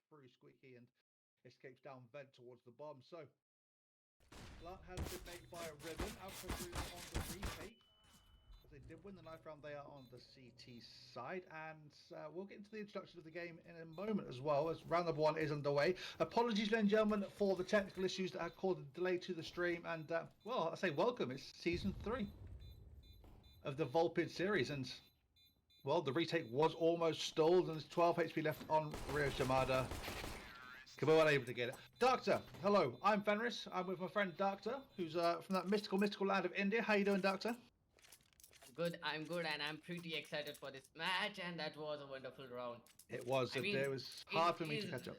through Squeaky and escapes down vent towards the bomb. So plant has been made by a Ribbon. Alcatrazz on the retake. They did win the knife round there on the CT side, and we'll get into the introduction of the game in a moment as well, as round number 1 is underway. Apologies, ladies and gentlemen, for the technical issues that have caused a delay to the stream, and well, I say welcome. It's season 3 of the Volpid series, and well, the retake was almost stalled, and there's 12 HP left on Rio Shimada. Kabo unable to get it. Darktur, hello, I'm Fenris. I'm with my friend Darktur, who's from that mystical land of India. How you doing, Darktur? Good, I'm good, and I'm pretty excited for this match, and that was a wonderful round. It was. It was hard for me to catch up.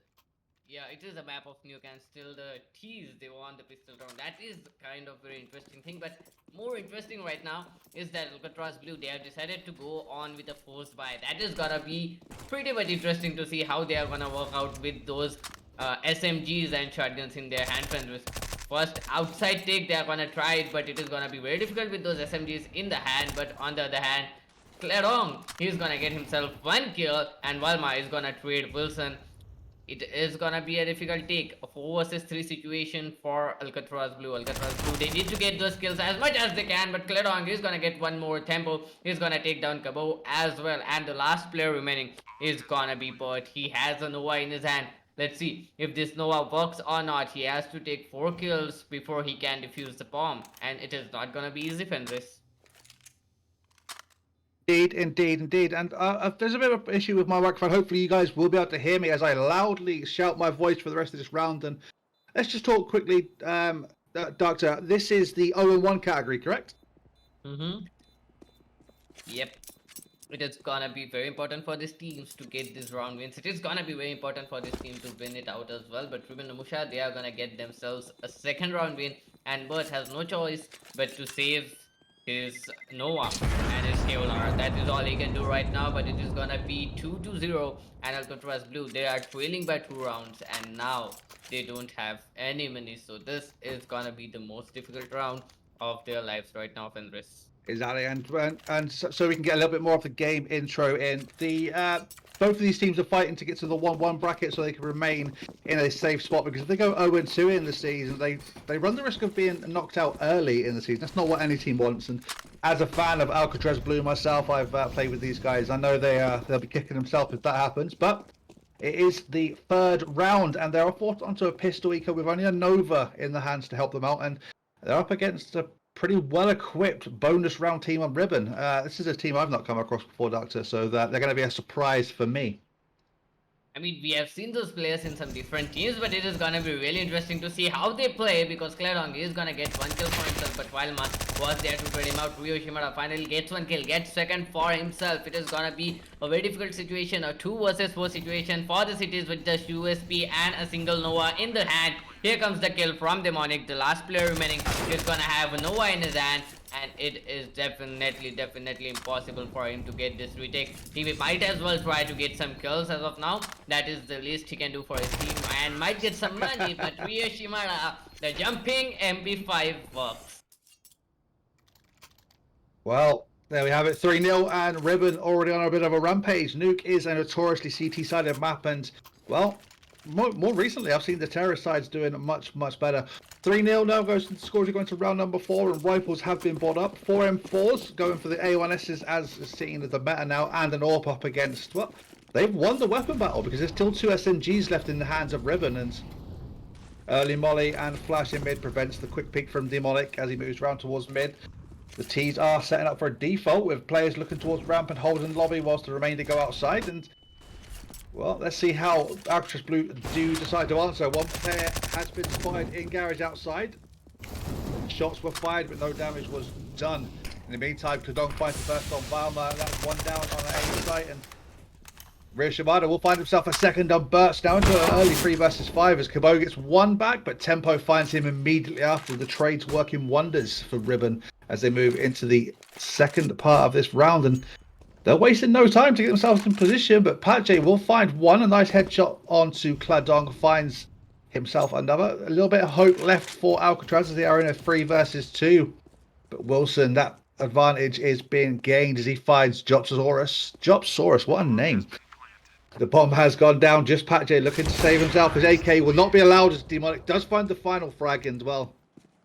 Yeah, it is a map of Nuke, and still the T's, they won the pistol round. That is kind of very interesting thing, but more interesting right now is that Alcatrazz Blue, they have decided to go on with the forced buy. That is gonna be pretty much interesting to see how they are gonna work out with those SMGs and shotguns in their hand. First outside take, they are gonna try it, but it is gonna be very difficult with those SMGs in the hand. But on the other hand, Clarong, he's gonna get himself 1 kill, and Valma is gonna trade Wilson. It is gonna be a difficult take, a 4 versus 3 situation for Alcatrazz Blue. Alcatrazz Blue, they need to get those kills as much as they can, but Clarong is gonna get 1 more tempo. He's gonna take down Kabo as well, and the last player remaining is gonna be Bert. He has a Nova in his hand. Let's see if this Nova works or not. He has to take 4 kills before he can defuse the bomb, and it is not gonna be easy, Fenris. Indeed. And there's a bit of an issue with my microphone. Hopefully you guys will be able to hear me as I loudly shout my voice for the rest of this round. And let's just talk quickly, Doctor. This is the 0-1 category, correct? Yep. It is gonna be very important for these teams to get this round wins. It is gonna be very important for this team to win it out as well. But Ruben and Musha, they are gonna get themselves a 2nd round win, and Bert has no choice but to save his Nova and his Kevlar. That is all he can do right now, but it is gonna be 2-0, and Alcatrazz Blue, they are trailing by 2 rounds, and now they don't have any money. So this is gonna be the most difficult round of their lives right now, Fenris. Exactly, and so we can get a little bit more of the game intro in. The both of these teams are fighting to get to the 1-1 bracket so they can remain in a safe spot, because if they go 0-2 in the season, they run the risk of being knocked out early in the season. That's not what any team wants. And as a fan of Alcatrazz Blue myself, I've played with these guys. I know they'll be kicking themselves if that happens, but it is the 3rd round, and they're forced onto a pistol eco with only a Nova in the hands to help them out, and they're up against a pretty well-equipped bonus round team on Ribbon. This is a team I've not come across before, Doctor, so they're going to be a surprise for me. I mean, we have seen those players in some different teams, but it is gonna be really interesting to see how they play, because Clarong is gonna get 1 kill for himself, but Wildman was there to trade him out. Rio Shimada finally gets 1 kill, gets 2nd for himself. It is gonna be a very difficult situation, a 2 versus 4 situation for the cities with just USP and a single Nova in the hand. Here comes the kill from Demonic. The last player remaining is gonna have a Nova in his hand, and it is definitely impossible for him to get this retake. He might as well try to get some kills as of now. That is the least he can do for his team, and might get some money, but Rio Shimada, the jumping MP5 works. Well, there we have it, 3-0, and Ribbon already on a bit of a rampage. Nuke is a notoriously CT-sided map, and, well, more recently, I've seen the terrorist sides doing much better. 3-0 now goes to the scores. You're going to round number 4, and rifles have been bought up. 4 M4s going for the A1Ss as seen as the meta now, and an AWP up against, well, they've won the weapon battle because there's still 2 SMGs left in the hands of Ribbon, and early molly and flash in mid prevents the quick peek from Demonic as he moves round towards mid. The T's are setting up for a default with players looking towards ramp and holding lobby whilst the remainder go outside, and well, let's see how Alcatrazz Blue do decide to answer. 1 player has been spotted in garage outside. Shots were fired, but no damage was done. In the meantime, Kadong finds the first on Valma. That's 1 down on the A site, and Rio Shimada will find himself a 2nd on Burst, down to an early 3 versus 5 as Kabo gets 1 back, but Tempo finds him immediately after. The trades working wonders for Ribbon as they move into the 2nd part of this round, and they're wasting no time to get themselves in position, but Patje will find 1. A nice headshot onto Kladong, finds himself another. A little bit of hope left for Alcatrazz as they are in a 3 versus 2. But Wilson, that advantage is being gained as he finds Jopsaurus. Jopsaurus, what a name. The bomb has gone down. Just Patjay looking to save himself. His AK will not be allowed as Demonic does find the final frag as well.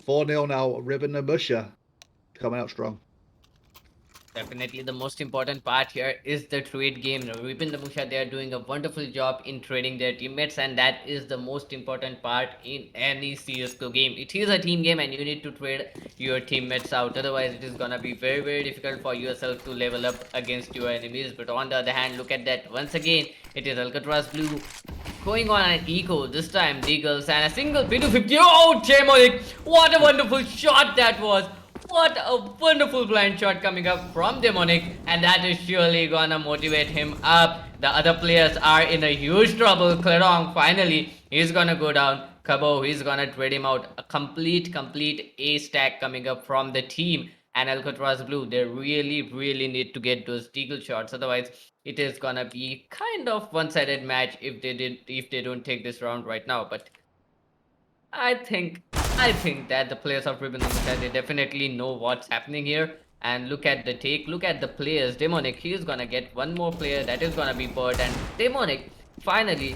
4-0 now. Ribbon and Musha coming out strong. Definitely the most important part here is the trade game. Ribbon the Musha, they are doing a wonderful job in trading their teammates, and that is the most important part in any CSGO game. It is a team game and you need to trade your teammates out. Otherwise, it is gonna be very, very difficult for yourself to level up against your enemies. But on the other hand, look at that. Once again, it is Alcatrazz Blue going on an eco, this time Deagles, and a single P250. Oh, Demonic! What a wonderful shot that was! What a wonderful blind shot coming up from Demonic, and that is surely gonna motivate him up. The other players are in a huge trouble. Klerong, finally, he's gonna go down. Kabo, he's gonna trade him out. A complete A stack coming up from the team. And Alcatrazz Blue, they really need to get those deagle shots. Otherwise, it is gonna be kind of one-sided match if they don't take this round right now. But I think that the players of Ribbon Limited, they definitely know what's happening here. And look at the take, look at the players. Demonic, he is gonna get one more player that is gonna be Bird, and Demonic finally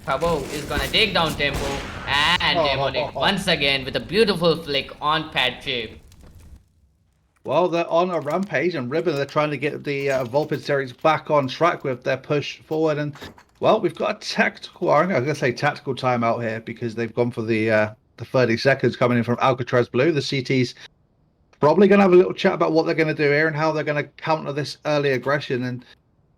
Kabo is gonna take down Tempo, and Demonic once again with a beautiful flick on Patjay. Well, they're on a rampage, and Ribbon, they're trying to get the Volpid series back on track with their push forward. And well, we've got a tactical, I'm going to say tactical timeout here because they've gone for the 30 seconds coming in from Alcatrazz Blue. The CT's probably going to have a little chat about what they're going to do here and how they're going to counter this early aggression. And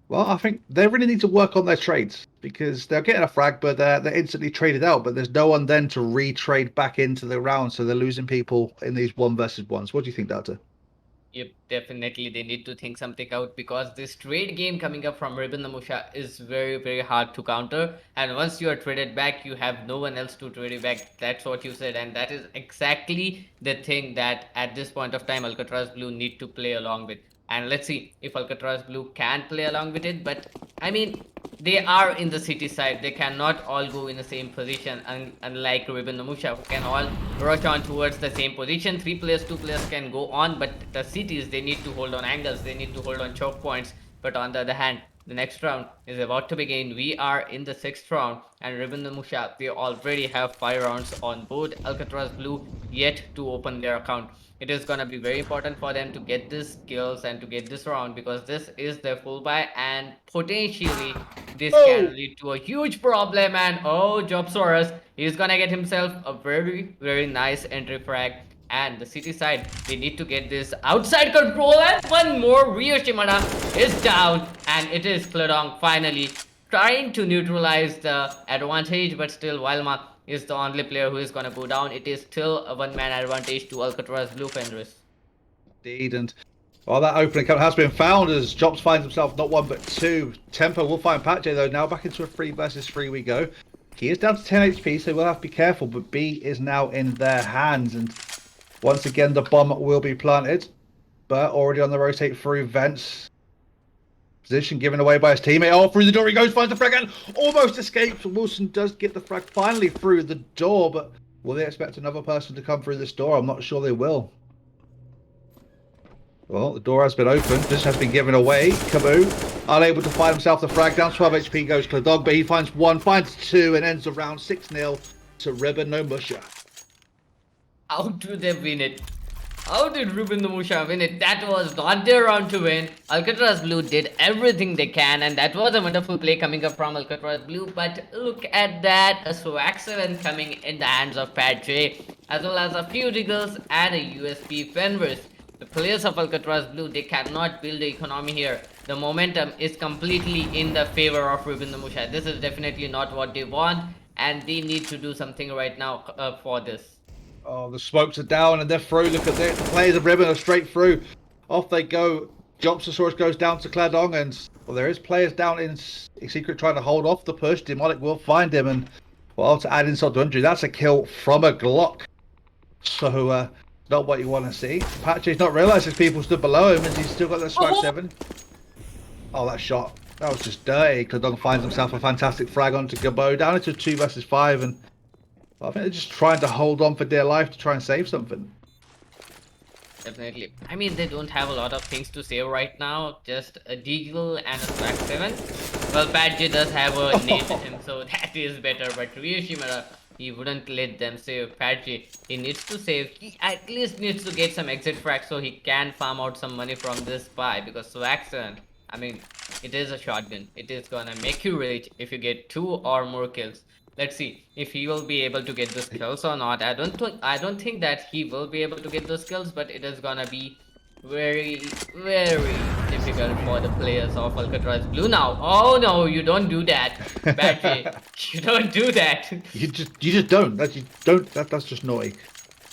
well, I think they really need to work on their trades because they're getting a frag, but they're instantly traded out. But there's no one then to re-trade back into the round, so they're losing people in these 1v1s. What do you think, Darktur? Yep, definitely they need to think something out because this trade game coming up from Ribbon the Musha is very hard to counter, and once you are traded back, you have no one else to trade you back. That's what you said, and that is exactly the thing that at this point of time Alcatrazz Blue need to play along with. And let's see if Alcatrazz Blue can play along with it. But I mean, they are in the city side. They cannot all go in the same position, unlike Ribbon the Musha, who can all rush on towards the same position. 3 players, 2 players can go on, but the cities, they need to hold on angles. They need to hold on choke points. But on the other hand, the next round is about to begin. We are in the 6th round, and Ribbon the Musha, they already have 5 rounds on board. Alcatrazz Blue yet to open their account. It is gonna be very important for them to get this kills and to get this round because this is their full buy, and potentially this can lead to a huge problem. And oh, Jobsaurus, he's gonna get himself a very nice entry frag. And the city side, they need to get this outside control, and one more Rio Shimada is down, and it is Klerong finally trying to neutralize the advantage, but still Wilma is the only player who is gonna go down. It is still a one-man advantage to Alcatrazz Blue Fenris. Indeed, and well, that opening count has been found as Jobs finds himself not 1 but 2. Tempo will find Patjay though. Now back into a 3 versus 3 we go. He is down to 10 HP, so we'll have to be careful, but B is now in their hands, and once again the bomb will be planted, but already on the rotate through vents. Position given away by his teammate. Oh, through the door he goes, finds the frag and almost escapes. Wilson does get the frag finally through the door, but will they expect another person to come through this door? I'm not sure they will. Well, the door has been opened. This has been given away. Cabu, unable to find himself the frag. Down 12 HP goes Kladog, but he finds 1, finds 2, and ends the round 6-0 to Ribbon no Musha. How do they win it? How did Ribbon the Musha win it? That was not their round to win. Alcatrazz Blue did everything they can, and that was a wonderful play coming up from Alcatrazz Blue. But look at that, a swag 7 coming in the hands of Patjay, as well as a few Diggles and a USP Fenris. The players of Alcatrazz Blue, they cannot build the economy here. The momentum is completely in the favor of Ribbon the Musha. This is definitely not what they want, and they need to do something right now for this. Oh, the smokes are down and they're through. Look at this. The players of Ribbon are straight through. Off they go. Jobsaurus goes down to Kladong, and well, there is players down in secret trying to hold off the push. Demonic will find him, and well, to add insult to injury, that's a kill from a Glock. So, not what you want to see. Patjay's not realised there's people stood below him, and he's still got the swag 7. Oh, that shot. That was just dirty. Kladong finds himself a fantastic frag onto Gabo, down into 2 versus 5, and I think they're just trying to hold on for dear life to try and save something. Definitely. I mean, they don't have a lot of things to save right now. Just a Deagle and a swag 7. Well, Pat J does have a nade with him, so that is better. But Ryu Shimura, he wouldn't let them save Pat J. He needs to save. He at least needs to get some exit frags so he can farm out some money from this buy. Because Swaxon, I mean, it is a shotgun. It is gonna make you rich if you get 2 or more kills. Let's see if he will be able to get those kills or not. I don't think that he will be able to get those kills, but it is gonna be very, very difficult for the players of Alcatrazz Blue now. Oh no, you don't do that, Badgie. You don't do that. You just don't. That's just naughty.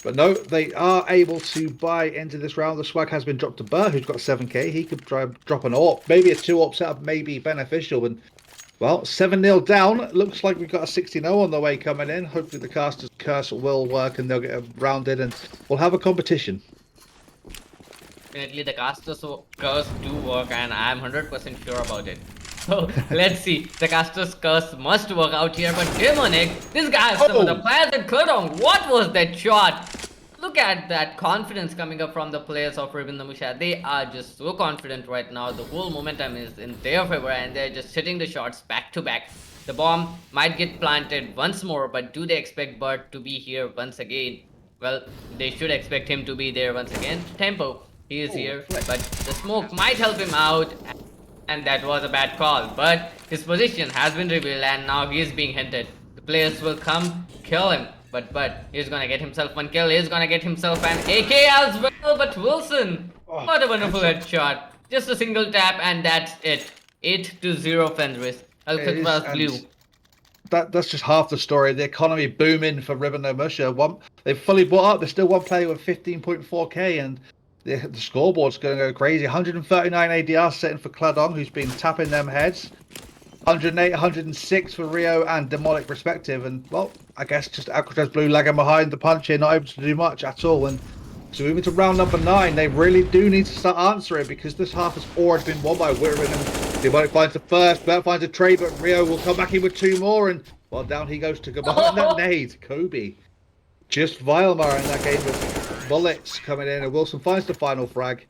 But no, they are able to buy into this round. The swag has been dropped to Burr, who's got 7k. He could try and drop an AWP. Maybe a 2-AWP setup may be beneficial. And well, 7-0 down. Looks like we've got a 60-0 on the way coming in. Hopefully the caster's curse will work and they'll get rounded and we'll have a competition. Definitely the caster's curse do work and I'm 100% sure about it. So let's see. The caster's curse must work out here, but Demonic, this guy has some of the players in Kudong. What was that shot? Look at that confidence coming up from the players of Ribbon the Musha. They are just so confident right now. The whole momentum is in their favor and they're just hitting the shots back to back. The bomb might get planted once more, but do they expect Bert to be here once again? Well, they should expect him to be there once again. Tempo, he is here, but the smoke might help him out. And that was a bad call, but his position has been revealed and now he is being hinted. The players will come kill him, but he's gonna get himself 1 kill. He's gonna get himself an AK as well. But Wilson, what a wonderful headshot! Just a single tap and that's it. 8-0 Fenris. Alcatrazz Blue. That's just half the story. The economy booming for Ribbon no Musha. They've fully bought up. There's still one player with 15.4k and the scoreboard's going to go crazy. 139 ADR setting for Kladong, who's been tapping them heads. 108, 106 for Rio and Demonic respective. And, well, I guess just Alcatrazz Blue lagging behind the punch here, not able to do much at all. And so moving to round number 9, they really do need to start answering because this half has already been won by Wittering. And Demonic finds the first, Bert finds a trade, but Rio will come back in with 2 more. And, well, down he goes to Gabon. And that nade, Kobe. Just Vilemar in that game with bullets coming in, and Wilson finds the final frag.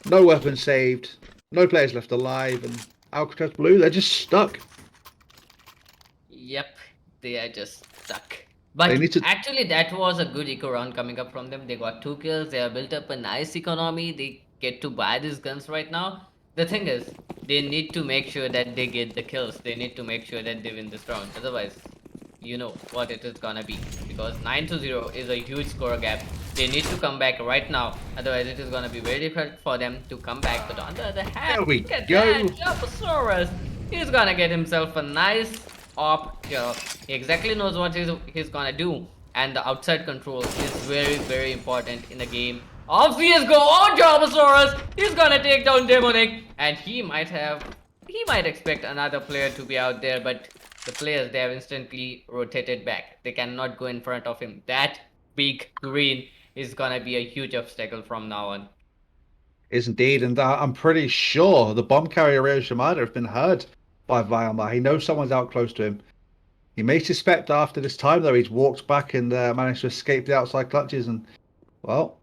No weapon saved, no players left alive, and Alcatrazz Blue, they're just stuck. Yep, they are just stuck. But actually that was a good eco round coming up from them. They got 2 kills, they have built up a nice economy, they get to buy these guns right now. The thing is, they need to make sure that they get the kills. They need to make sure that they win this round. Otherwise, you know what it is gonna be, because 9-0 is a huge score gap. They need to come back right now, otherwise it is gonna be very difficult for them to come back. But on the other hand, look at that, Japasaurus, he's gonna get himself a nice op kill. He exactly knows what he's gonna do, and the outside control is very, very important in the game of CSGO. Oh, Japasaurus, he's gonna take down Demonic, and he might expect another player to be out there, but the players, they have instantly rotated back. They cannot go in front of him. That big green is gonna be a huge obstacle from now on. Is indeed, and I'm pretty sure the bomb carrier Ryo Shimada has been heard by Vilemar. He knows someone's out close to him. He may suspect after this time, though, he's walked back and managed to escape the outside clutches. And, well,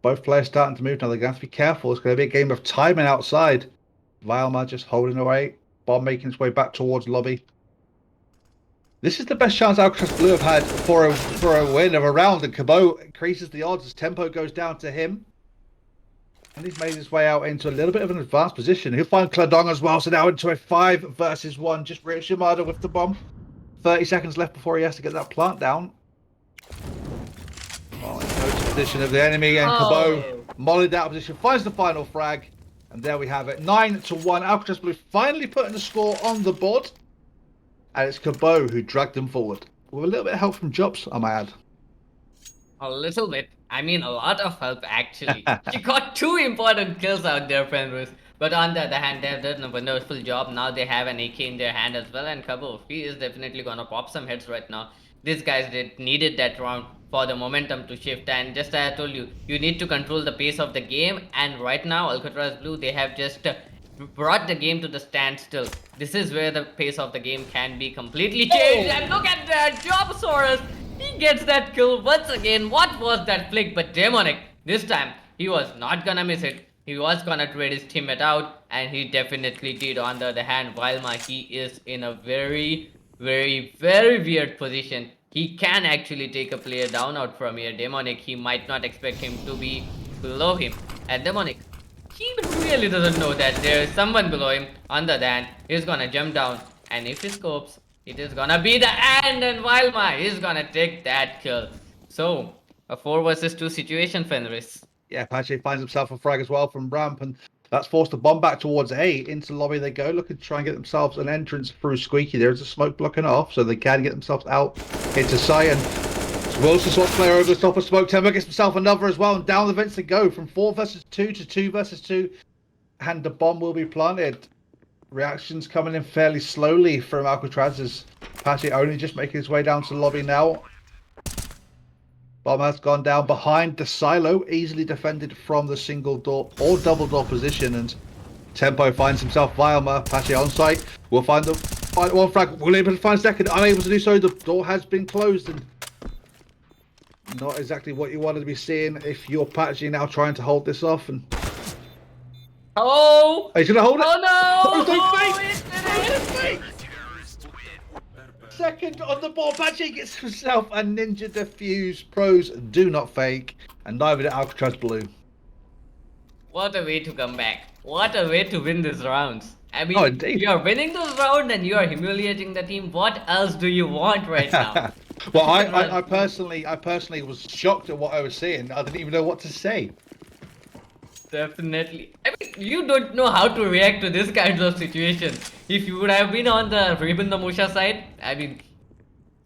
both players starting to move now. They're going to have to be careful. It's going to be a game of timing outside. Vilemar just holding away. Bomb making its way back towards lobby. This is the best chance Alcatrazz Blue have had for a win of a round, and Cabot increases the odds as tempo goes down to him. And he's made his way out into a little bit of an advanced position. He'll find Kladong as well, so now into a 5 versus 1. Just Ryo Shimada with the bomb. 30 seconds left before he has to get that plant down. Oh, in position of the enemy, and Cabot mollied out of position, finds the final frag. And there we have it, 9-1. Alcatrazz Blue finally putting the score on the board. And it's Cabot who dragged them forward. With a little bit of help from Jobs, I might add. A little bit. I mean, a lot of help, actually. She got 2 important kills out there, Fenris. But on the other hand, they have done a wonderful job. Now they have an AK in their hand as well. And Cabot, he is definitely gonna pop some heads right now. These guys needed that round for the momentum to shift. And just as I told you, you need to control the pace of the game. And right now, Alcatrazz Blue, they have just brought the game to the standstill. This is where the pace of the game can be completely changed. And look at that, Japasaurus, he gets that kill once again. What was that flick? But Demonic, this time, he was not gonna miss it. He was gonna trade his teammate out. and he definitely did. On the other hand, Vilma, he is in a very, very, very weird position. He can actually take a player down out from here. Demonic, he might not expect him to be below him. And Demonic, he really doesn't know that there is someone below him. On the other hand, he's gonna jump down, and if he scopes, it is gonna be the end, and Vilma is gonna take that kill. So, a 4 versus 2 situation, Fenris. Yeah, Apache finds himself a frag as well from ramp, and that's forced the bomb back towards A. Into lobby they go, looking to try and get themselves an entrance through Squeaky. There's a smoke blocking off, so they can get themselves out into sight. And Wilson swaps player over the top of smoke. Tembo gets himself another as well, and down the vents they go from 4 versus 2 to 2 versus 2. And the bomb will be planted. Reactions coming in fairly slowly from Alcatrazz as Apache only just making his way down to the lobby now. Bomb has gone down behind the silo, easily defended from the single door or double door position, and Tempo finds himself Vilma. Apache on site will find the one frag. Will able to find second, unable to do so. The door has been closed, and not exactly what you wanted to be seeing if you're Apache now trying to hold this off. And oh, he's gonna hold it. Oh no! Oh, fake. Second on the ball, Apache gets himself a ninja defuse. Pros do not fake, and neither did Alcatrazz Blue. What a way to come back. What a way to win these rounds. I mean, Oh, indeed. you are winning those rounds and you are humiliating the team. What else do you want right now? Well, I personally was shocked at what I was seeing. I didn't even know what to say. Definitely. I mean, you don't know how to react to this kind of situation. If you would have been on the Ribbon the Musha side, I mean,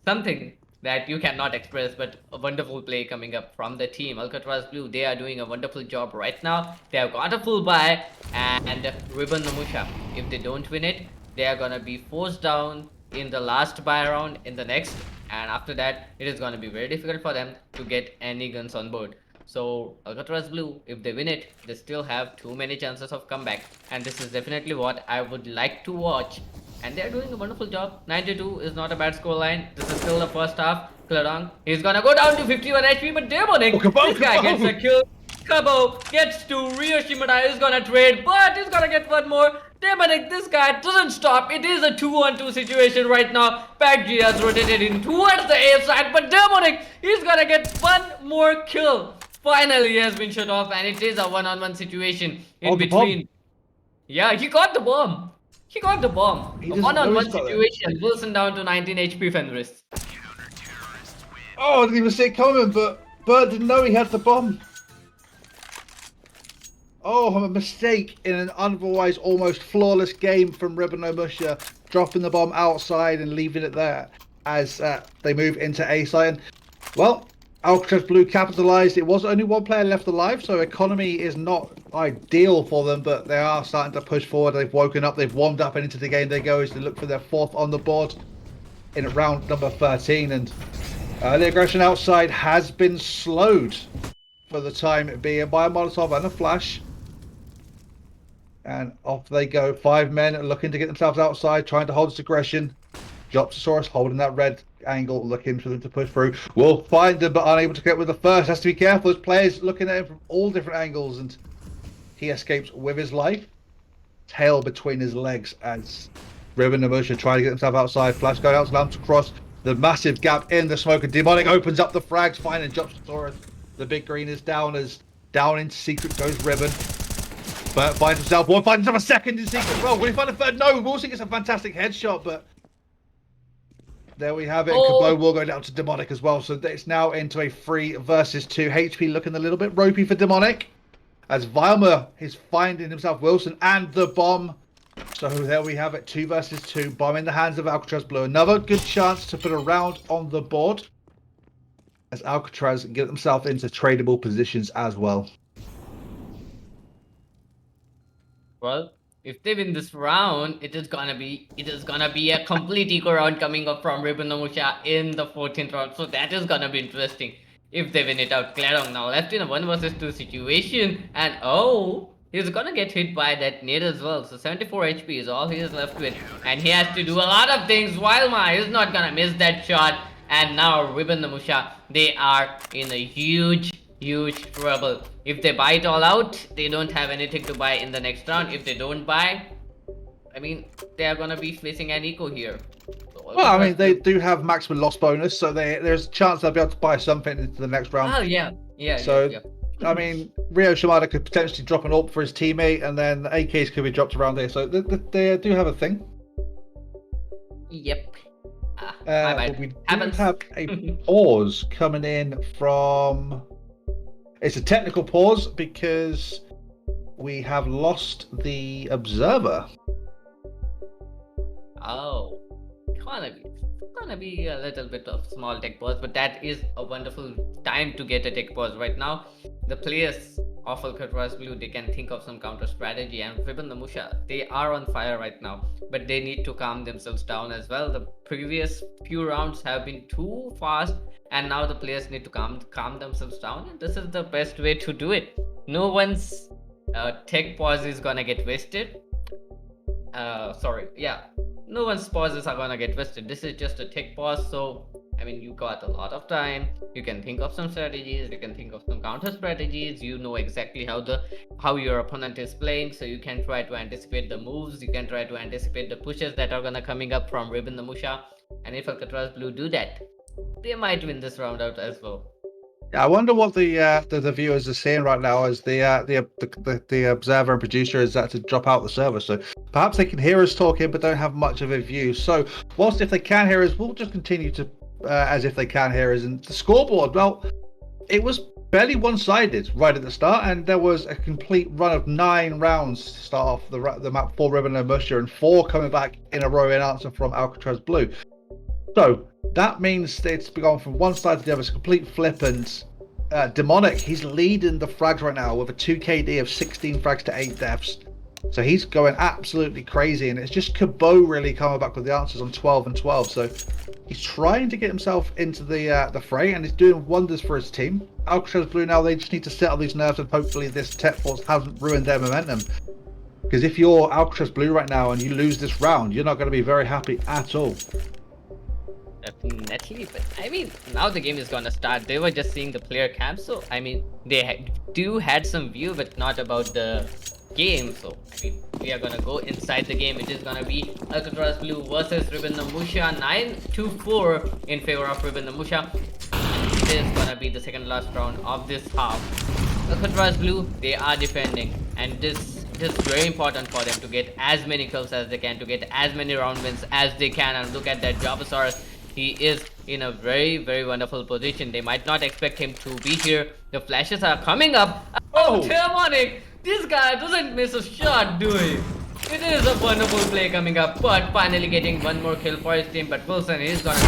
something that you cannot express, but a wonderful play coming up from the team. Alcatrazz Blue, they are doing a wonderful job right now. They have got a full buy, and Ribbon the Musha, if they don't win it, they are gonna be forced down in the last buy round in the next, and after that, it is gonna be very difficult for them to get any guns on board. So Alcatrazz Blue, if they win it, they still have too many chances of comeback, and this is definitely what I would like to watch. And they're doing a wonderful job. 92 is not a bad scoreline. This is still the first half. Kladong, he's gonna go down to 51 HP, but Demonic, this guy gets a kill. Kabo gets to Rio Shimada, is gonna trade, but he's gonna get one more. Demonic, this guy doesn't stop. It is a 2-on-2 situation right now. PacG has rotated in towards the A side, but Demonic, he's gonna get one more kill. Finally, he has been shut off, and it is a 1-on-1 situation in between. Yeah, he got the bomb. He got the bomb. A 1-on-1 situation. Wilson down to 19 HP, Fenris. Oh, I didn't even see it coming, but Bert didn't know he had the bomb. Oh, a mistake in an otherwise almost flawless game from Ribbon no Musha, dropping the bomb outside and leaving it there as they move into A side. And, well, Alcatrazz Blue capitalized. It was only one player left alive, so economy is not ideal for them, but they are starting to push forward. They've woken up, they've warmed up, and into the game they go as they look for their 4th on the board in round number 13. And early aggression outside has been slowed for the time being by a Molotov and a flash. And off they go. 5 men looking to get themselves outside, trying to hold this aggression. Jopsosaurus holding that red angle, looking for them to push through. Will find them, but unable to get with the first. Has to be careful. There's players looking at him from all different angles, and he escapes with his life. Tail between his legs as Ribbon and Musha trying to get himself outside. Flash going out to Lamps across the massive gap in the smoke, and Demonic opens up the frags, finding Jopsosaurus. The big green is down as down into secret goes Ribbon. But finds himself one, finds himself a second in secret. Well, will he find a third? No, Wilson gets a fantastic headshot, but there we have it. Oh. Kablo will go down to Demonic as well. So it's now into a 3 versus 2. HP looking a little bit ropey for Demonic, as Vilma is finding himself Wilson and the bomb. So there we have it. 2 versus 2. Bomb in the hands of Alcatrazz Blue. Another good chance to put a round on the board, as Alcatrazz get themselves into tradable positions as well. Well, if they win this round, it is gonna be a complete eco round coming up from Ribbon no Musha in the 14th round. So that is gonna be interesting if they win it out. Kladong now left in a 1 versus 2 situation, and oh, he's gonna get hit by that nade as well. So 74 HP is all he is left with, and he has to do a lot of things. Vilma is not gonna miss that shot, and now Ribbon no Musha, they are in a huge huge trouble. If they buy it all out, they don't have anything to buy in the next round. If they don't buy, I mean, they are gonna be facing an eco here. So Well, I mean, Alcatrazz they will... do have maximum loss bonus, so there's a chance they'll be able to buy something into the next round. Oh yeah, yeah, So, yeah. I mean, Rio Shimada could potentially drop an AWP for his teammate, and then the AKs could be dropped around here. So they do have a thing. Yep. My bad. But we do Happens. have a pause coming in from. It's a technical pause because we have lost the observer. Oh, gonna be a little bit of small tech pause, but that is a wonderful time to get a tech pause right now. The players of Alcatrazz Blue, they can think of some counter strategy, and Ribbon the Musha, they are on fire right now, but they need to calm themselves down as well. The previous few rounds have been too fast, and now the players need to calm themselves down, and this is the best way to do it. No one's tech pause is gonna get wasted. No one's pauses are gonna get wasted. This is just a tech pause, so I mean, you got a lot of time. You can think of some strategies. You can think of some counter strategies. You know exactly how your opponent is playing, so you can try to anticipate the moves. You can try to anticipate the pushes that are gonna coming up from Ribbon the Musha. And if Alcatrazz Blue do that, they might win this round out as well. Yeah, I wonder what the viewers are saying right now as the observer and producer is to drop out the server. So perhaps they can hear us talking but don't have much of a view. So whilst if they can hear us, we'll just continue to as if they can hear us. And the scoreboard, well, it was fairly one-sided right at the start, and there was a complete run of 9 rounds to start off the map for Ribbon and Musher, and 4 coming back in a row in answer from Alcatrazz Blue. So that means it's gone from one side to the other. It's a complete flip, and Demonic, he's leading the frags right now with a 2 KD of 16 frags to 8 deaths. So he's going absolutely crazy, and it's just Cabot really coming back with the answers on 12 and 12. So he's trying to get himself into the fray, and he's doing wonders for his team. Alcatrazz Blue now, they just need to settle these nerves, and hopefully this tech force hasn't ruined their momentum. Because if you're Alcatrazz Blue right now and you lose this round, you're not going to be very happy at all. Definitely, but I mean, now the game is gonna start. They were just seeing the player cam, so I mean, they had some view, but not about the game. So I mean, we are gonna go inside the game. It is gonna be Alcatrazz Blue versus Ribbon the Musha, 9-4 in favor of Ribbon the Musha. It is gonna be the second last round of this half. Alcatrazz Blue, they are defending, and this is very important for them to get as many kills as they can, to get as many round wins as they can. And look at that Jabasaurus. He is in a very, very wonderful position. They might not expect him to be here. The flashes are coming up. Oh, Demonic! This guy doesn't miss a shot, do he? It is a wonderful play coming up, but finally getting one more kill for his team. But Wilson is gonna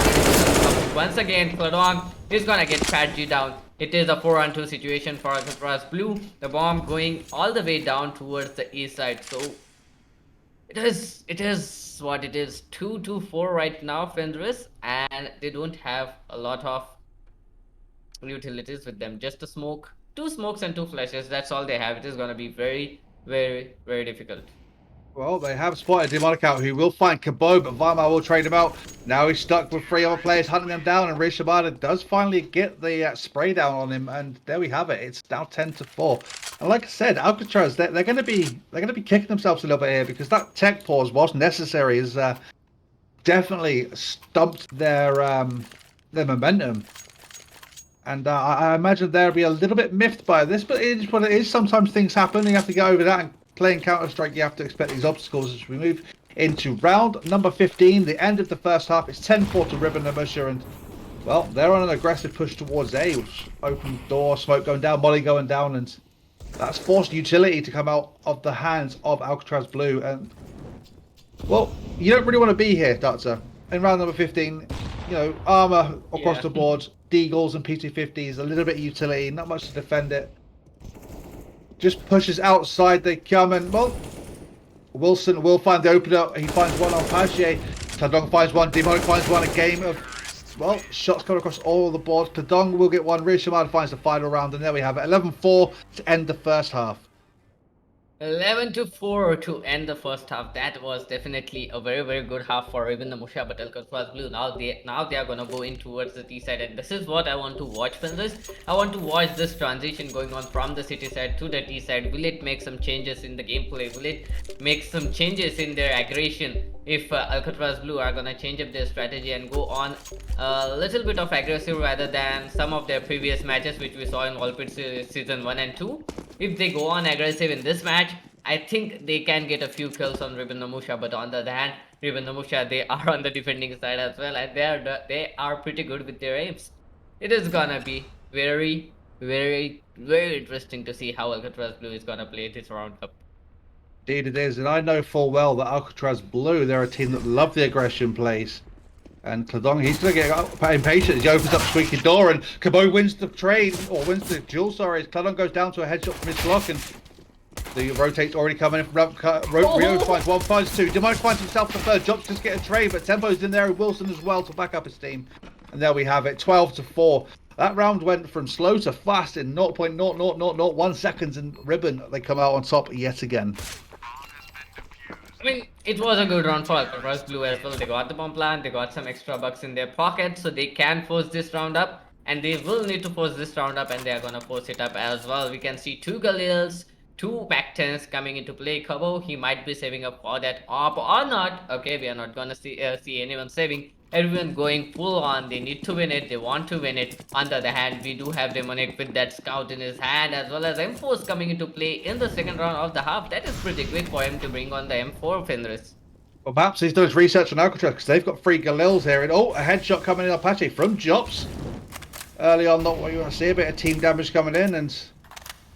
once again. Cladong is gonna get Fat G down. It is a 4-on-2 situation for Alcatrazz Blue. The bomb going all the way down towards the east side. So it is what it is. 2-4 right now, Fenris, and they don't have a lot of utilities with them. Just a smoke, 2 smokes and 2 flashes. That's all they have. It is gonna be very, very, very difficult. Well, they have spotted Demonic out, who will find Cabot, but Weimar will trade him out. Now he's stuck with 3 other players hunting them down, and Riz Shimada does finally get the spray down on him, and there we have it. It's now 10-4. And like I said, Alcatrazz, they're going to be kicking themselves a little bit here, because that tech pause, whilst necessary, has definitely stumped their momentum. And I imagine they'll be a little bit miffed by this, but it is what it is. Sometimes things happen. You have to get over that. And playing Counter-Strike, you have to expect these obstacles as we move into round number 15, the end of the first half. It's 10-4 to Ribbon and Musher, and well, they're on an aggressive push towards A, which open door, smoke going down, molly going down, and that's forced utility to come out of the hands of Alcatrazz Blue. And well, you don't really want to be here, Darktur. In round number 15, you know, armor across the board, Deagles and P250s, a little bit of utility, not much to defend it. Just pushes outside, they come, and well, Wilson will find the opener. He finds one on Pagier. Tadong finds one, Demonic finds one. A game of, well, shots coming across all the boards. Tadong will get one. Riz Shimada finds the final round, and there we have it. 11-4 to end the first half. 11-4 to end the first half. That was definitely a very good half for even the Musha, but Alcatrazz Blue. Now they are gonna go in towards the T side, and this is what I want to watch from this. I want to watch this transition going on from the city side to the T side. Will it make some changes in the gameplay? Will it make some changes in their aggression? If Alcatrazz Blue are gonna change up their strategy and go on a little bit of aggressive rather than some of their previous matches which we saw in Volpid season 1 and 2. If they go on aggressive in this match, I think they can get a few kills on Ribbon Namusha, but on the other hand, Ribbon Namusha, they are on the defending side as well, and they are pretty good with their aims. It is gonna be very interesting to see how Alcatrazz Blue is gonna play this round up. Indeed it is, and I know full well that Alcatrazz Blue, they're a team that love the aggression plays. And Cladong, he's going to get impatient as he opens up Squeaky Door, and Cabot wins the trade, or wins the duel, sorry, as Cladong goes down to a headshot from his block, and the rotate's already coming in from Rio finds one, finds two. Demonic finds himself the third, Jops just get a trade, but Tempo's in there with Wilson as well to back up his team. And there we have it, 12-4. That round went from slow to fast in 0.00001 seconds, and Ribbon, they come out on top yet again. I mean, it was a good round for Alcatrazz Blue as well. They got the bomb plant, they got some extra bucks in their pocket, so they can force this round up. And they will need to force this round up, and they are gonna force it up as well. We can see 2 Galils, 2 Pac-10s coming into play. Kabo, he might be saving up for that AWP or not. Okay, we are not gonna see anyone saving. Everyone going full on. They need to win it. They want to win it. On the other hand, we do have Demonic with that scout in his hand, as well as M4s coming into play in the second round of the half. That is pretty quick for him to bring on the M4 Fenris. Well, perhaps he's done his research on Alcatraz, because they've got 3 Galils here. And a headshot coming in Apache from Jops. Early on, not what you want to see. A bit of team damage coming in, and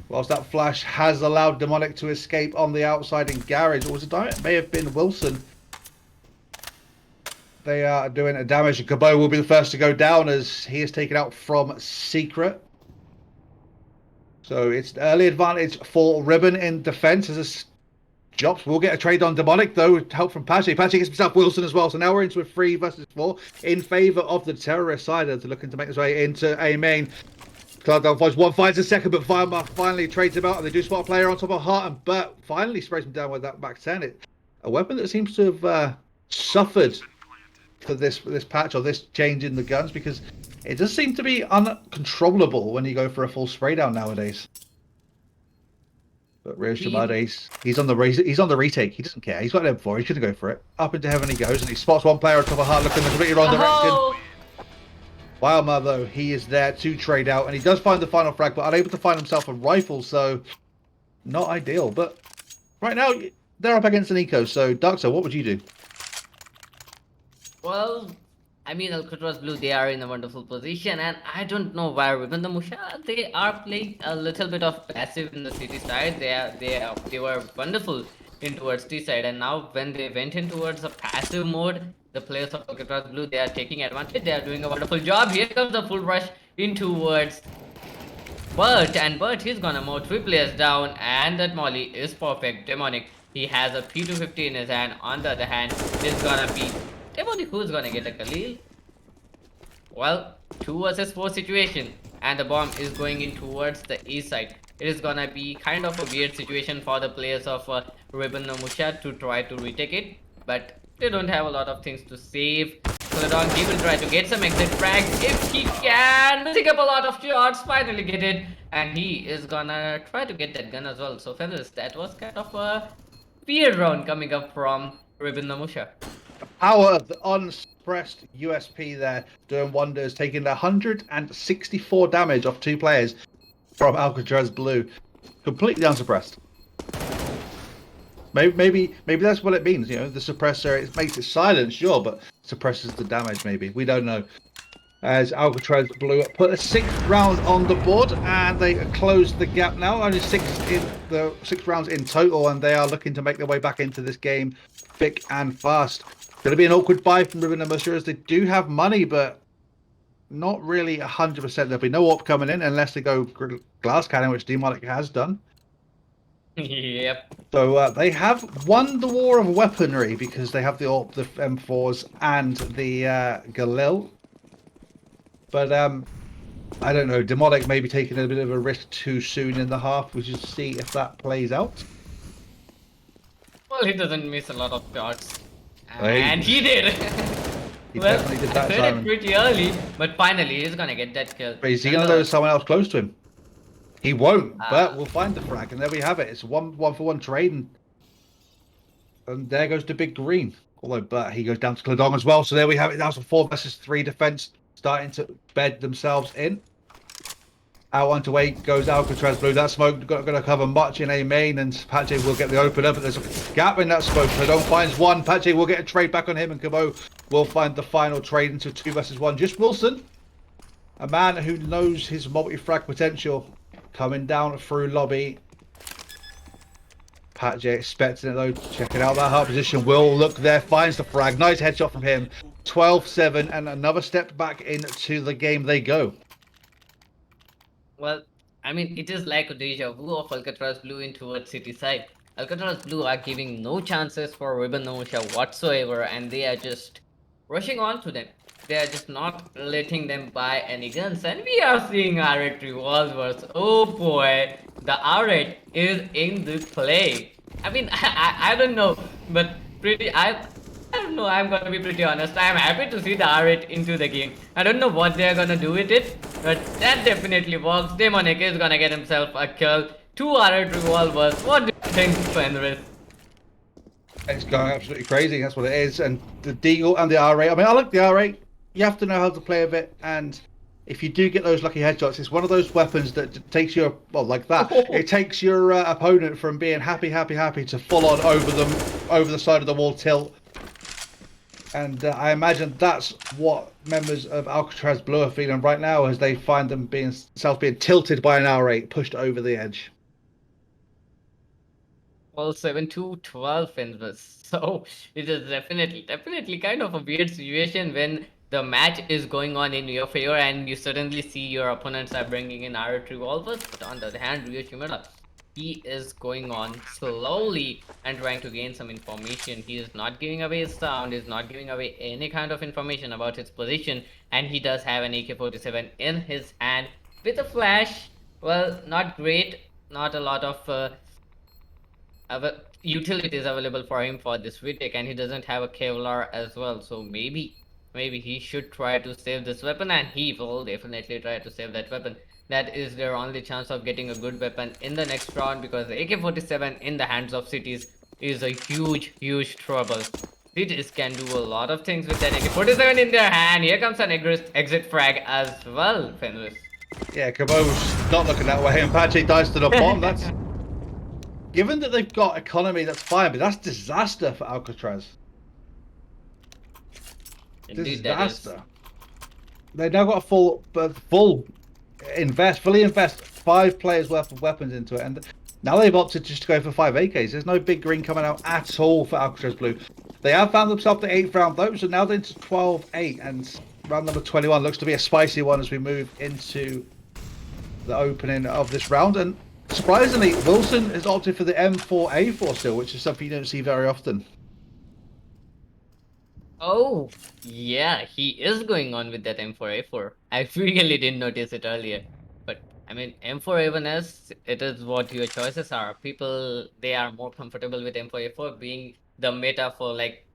whilst that flash has allowed Demonic to escape on the outside in Garage, or was it may have been Wilson. They are doing a damage, and Cabot will be the first to go down as he is taken out from Secret. So it's early advantage for Ribbon in defense as Jops will get a trade on Demonic, though, with help from Pache. Pache gets himself Wilson as well, so now we're into a 3 versus 4 in favour of the terrorist side as they're looking to make his way into A main. Cloud finds one, finds a second, but Firemark finally trades him out, and they do spot a player on top of Hart, and Burt finally sprays him down with that back 10. A weapon that seems to have suffered for this patch, or this change in the guns, because it does seem to be uncontrollable when you go for a full spray down nowadays. But Rio Shabade, he's on the retake. He doesn't care. He's got an M4. He's gonna go for it. Up into heaven he goes, and he spots one player on top of Hart looking in the completely wrong direction. Wildmar, though, he is there to trade out, and he does find the final frag, but unable to find himself a rifle, so not ideal. But right now they're up against an eco. So Darktur, what would you do? Well, I mean, Alcatrazz Blue, they are in a wonderful position, and I don't know why Ribbon the Musha, they are playing a little bit of passive in the city side. They were wonderful in towards T side, and now when they went in towards a passive mode, the players of Alcatrazz Blue, they are taking advantage. They are doing a wonderful job. Here comes the full rush in towards Burt, and Burt, he's gonna mow 3 players down, and that molly is perfect. Demonic, he has a P250 in his hand. On the other hand, it's gonna be Demonic who's gonna get a Khalil. Well, 2 versus 4 situation, and the bomb is going in towards the east side. It is gonna be kind of a weird situation for the players of Ribbon Musha to try to retake it, but they don't have a lot of things to save. Cladong, he will try to get some exit frags if he can. Missing up a lot of shots, finally get it, and he is gonna try to get that gun as well. So Fenris, that was kind of a weird round coming up from Ribbon Musha. Power of the unsuppressed USP there, doing wonders, taking 164 damage off 2 players from Alcatrazz Blue, completely unsuppressed. Maybe that's what it means. You know, the suppressor, it makes it silent, sure, but suppresses the damage. Maybe, we don't know. As Alcatrazz Blue put a 6th round on the board, and they closed the gap now. Only 6 rounds in total, and they are looking to make their way back into this game thick and fast. Going to be an awkward buy from Ribbon and Musha as they do have money, but not really 100%. There'll be no AWP coming in unless they go glass cannon, which Demonic has done. Yep. So they have won the war of weaponry because they have the AWP, the M4s, and the Galil. But I don't know. Demonic may be taking a bit of a risk too soon in the half. We should see if that plays out. Well, he doesn't miss a lot of shots. Hey. And he did! He Well, definitely did I that, said Simon. it pretty early, but finally he's gonna get that kill. But is he And going to lose someone else close to him? He won't, but we'll find the frag, and there we have it. It's a one-for-one trade, and there goes the big green. Although, but he goes down to Cladong as well. So there we have it. That's a 4 versus 3 defense starting to bed themselves in. Out onto 8 goes Alcatrazz blue. That smoke going to cover much in A main, and Pache will get the opener, but there's a gap in that smoke. Cladong finds one. Pache will get a trade back on him, and Cabo will find the final trade into 2 versus 1. Just Wilson, a man who knows his multi-frag potential, coming down through lobby. Pache expecting it though, checking out that hard position. Will look there, finds the frag. Nice headshot from him. 12-7, and another step back into the game they go. well, I mean, it is like a deja vu of Alcatrazz Blue in towards City side. Alcatrazz Blue are giving no chances for Ribbon Notia whatsoever, and they are just rushing on to them. They are just not letting them buy any guns, and we are seeing R8 revolvers. Oh boy, the R8 is in the play. I mean, I don't know, but I don't know, I'm gonna be pretty honest. I'm happy to see the R8 into the game. I don't know what they're gonna do with it, but that definitely works. Demonic is gonna get himself a kill. 2 R8 revolvers. What do you think, Fenris? It's going absolutely crazy, that's what it is. And the Deagle and the R8. I mean, I like the R8. You have to know how to play with it, and if you do get those lucky headshots, it's one of those weapons that takes your, well, like that. It takes your opponent from being happy to full on over the side of the wall tilt. And I imagine that's what members of Alcatrazz Blue are feeling right now as they find themselves being tilted by an R8, pushed over the edge. Well, 7-12 Fenris. So it is definitely kind of a weird situation when the match is going on in your favor and you suddenly see your opponents are bringing in R8 revolvers. But on the other hand, Rio Shimura, he is going on slowly and trying to gain some information. He is not giving away his sound, is not giving away any kind of information about his position, and he does have an AK-47 in his hand with a flash. Well, not great, not a lot of utilities available for him for this retake, and he doesn't have a Kevlar as well, so maybe he should try to save this weapon, and he will definitely try to save that weapon. That is their only chance of getting a good weapon in the next round, because the AK-47 in the hands of Cities is a huge trouble. Cities can do a lot of things with that AK-47 in their hand. Here comes an exit frag as well, Fenris. Yeah, Cabo's not looking that way, and Pache dies to the bomb. That's given that they've got economy, that's fine, but that's disaster for Alcatrazz. Indeed, Disaster. They've now got a fully invest 5 players worth of weapons into it, and now they've opted just to go for 5 AKs. There's no big green coming out at all for Alcatrazz Blue. They have found themselves the 8th round though, so now they're into 12-8, and round number 21 looks to be a spicy one as we move into the opening of this round. And surprisingly, Wilson has opted for the M4A4 still, which is something you don't see very often. Oh, yeah, he is going on with that M4A4. I really didn't notice it earlier. But, I mean, M4A1S, it is what your choices are. People, they are more comfortable with M4A4 being the meta for like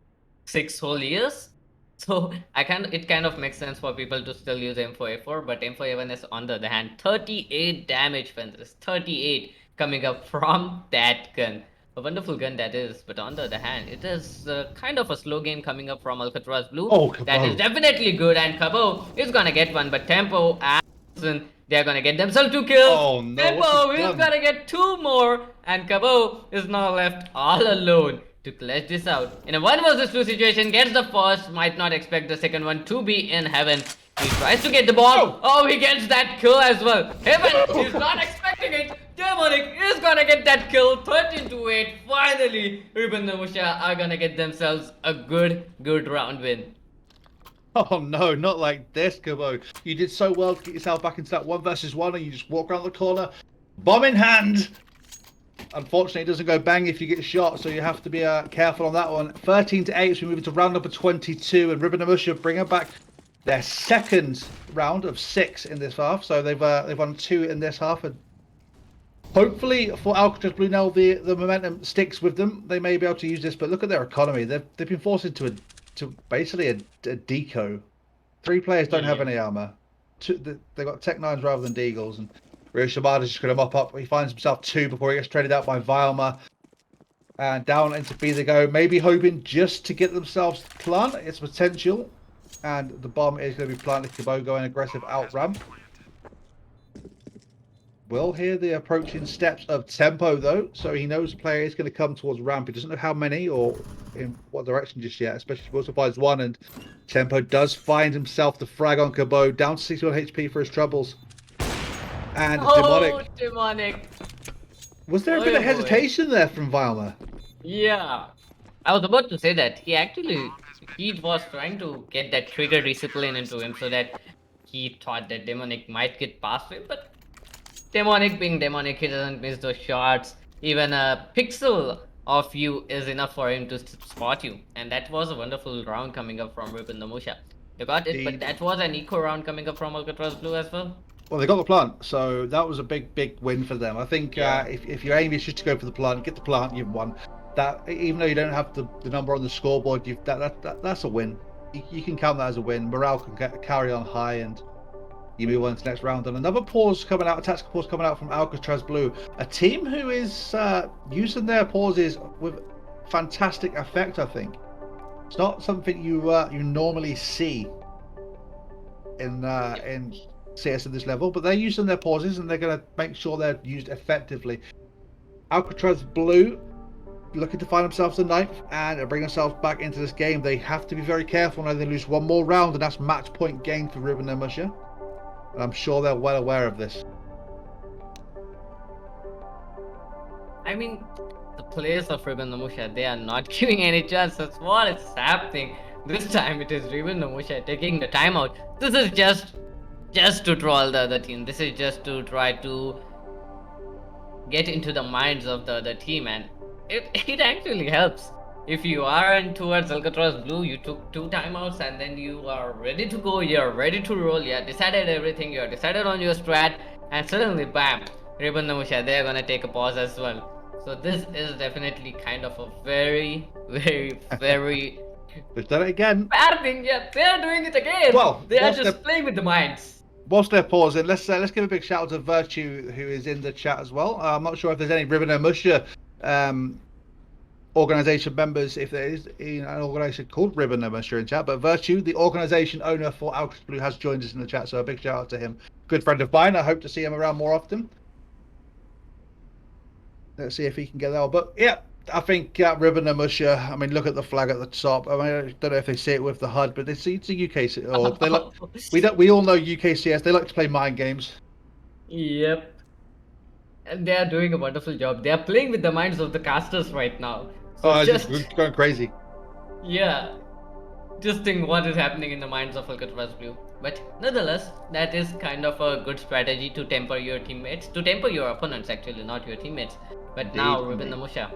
6 whole years. So, it kind of makes sense for people to still use M4A4, but M4A1S on the other hand, 38 damage, Fenris, 38 coming up from that gun. A wonderful gun that is, but on the other hand, it is kind of a slow game coming up from Alcatrazz Blue. Oh, that is definitely good, and Cabo is gonna get one, but Tempo and they're gonna get themselves 2 kills. Oh no! Tempo is gonna get 2 more, and Cabo is now left all alone to clutch this out. In a 1 versus 2 situation, gets the first, might not expect the second one to be in heaven. He tries to get the bomb. Oh, he gets that kill as well. Heaven, he's not expecting it. Demonic is gonna get that kill. 13-8. Finally, Ribbon Nomusha are gonna get themselves a good round win. Oh no, not like this, Cabo. You did so well to get yourself back into that 1 versus 1, and you just walk around the corner, bomb in hand. Unfortunately, it doesn't go bang if you get shot, so you have to be careful on that one. 13-8, so we move into round number 22, and Ribbon Nomusha bring back their second round of 6 in this half. So they've won 2 in this half, and Hopefully for Alcatrazz Blue now, the momentum sticks with them. They may be able to use this, but look at their economy. They've been forced into basically a deco. 3 players don't have Yeah. any armor. They've got Tech 9s rather than Deagles, and Rio Shimada's just going to mop up. He finds himself 2 before he gets traded out by Vilma. And down into B they go, maybe hoping just to get themselves plant its potential. And the bomb is going to be planted. Cabot going aggressive out ramp. Will hear the approaching steps of Tempo though, so he knows the player is going to come towards ramp. He doesn't know how many or in what direction just yet, especially if he also finds one, and Tempo does find himself the frag on Cabot, down to 61 HP for his troubles. And Demonic. Was there a bit of hesitation there from Vilma? Yeah. I was about to say that. He was trying to get that trigger discipline into him so that he thought that Demonic might get past him, but Demonic being Demonic, he doesn't miss those shots. Even a pixel of you is enough for him to spot you. And that was a wonderful round coming up from Rip and the Musha. You got it, but that was an eco round coming up from Alcatrazz Blue as well. Well, they got the plant, so that was a big win for them. I think if your aim is just to go for the plant, get the plant, you've won. That even though you don't have the number on the scoreboard, that's a win. You can count that as a win. Morale can carry on high, and you move on to the next round. And another pause coming out, a tactical pause coming out from Alcatrazz Blue, a team who is using their pauses with fantastic effect. I think it's not something you normally see in CS at this level, but they're using their pauses and they're going to make sure they're used effectively. Alcatrazz Blue looking to find themselves the 9th and bring themselves back into this game. They have to be very careful now. They lose one more round, and that's match point gain for Ruben and Musha. And I'm sure they're well aware of this. I mean, the players of Ribbon Namusha, they are not giving any chances. What is happening? This time it is Ribbon Namusha taking the timeout. This is just to troll the other team. This is just to try to get into the minds of the other team, and it actually helps. If you are in towards Alcatrazz Blue, you took 2 timeouts and then you are ready to go, you're ready to roll, you decided everything, you're decided on your strat, and suddenly bam, Ribbon Namusha, they're gonna take a pause as well. So this is definitely kind of a very They've done it again. bad thing. Yeah, they're doing it again. Well, they are just playing with the minds. Whilst they're pausing, let's give a big shout out to Virtue, who is in the chat as well. I'm not sure if there's any Ribbon and Musha organization members, if there is an organization called Ribbon and Musha in chat, but Virtue, the organization owner for Alcatrazz Blue, has joined us in the chat, so a big shout out to him. Good friend of mine. I hope to see him around more often. Let's see if he can get there. But yeah, I think Ribbon and Musha, I mean, look at the flag at the top. I mean, I don't know if they see it with the HUD, but it's a UK, or they like, we all know UKCS, they like to play mind games. Yep. And they are doing a wonderful job. They are playing with the minds of the casters right now. So just going crazy. Yeah. Just think what is happening in the minds of Alcatrazz Blue. But nonetheless, that is kind of a good strategy to temper your teammates, to temper your opponents actually, not your teammates. But now Ribbon Namusha,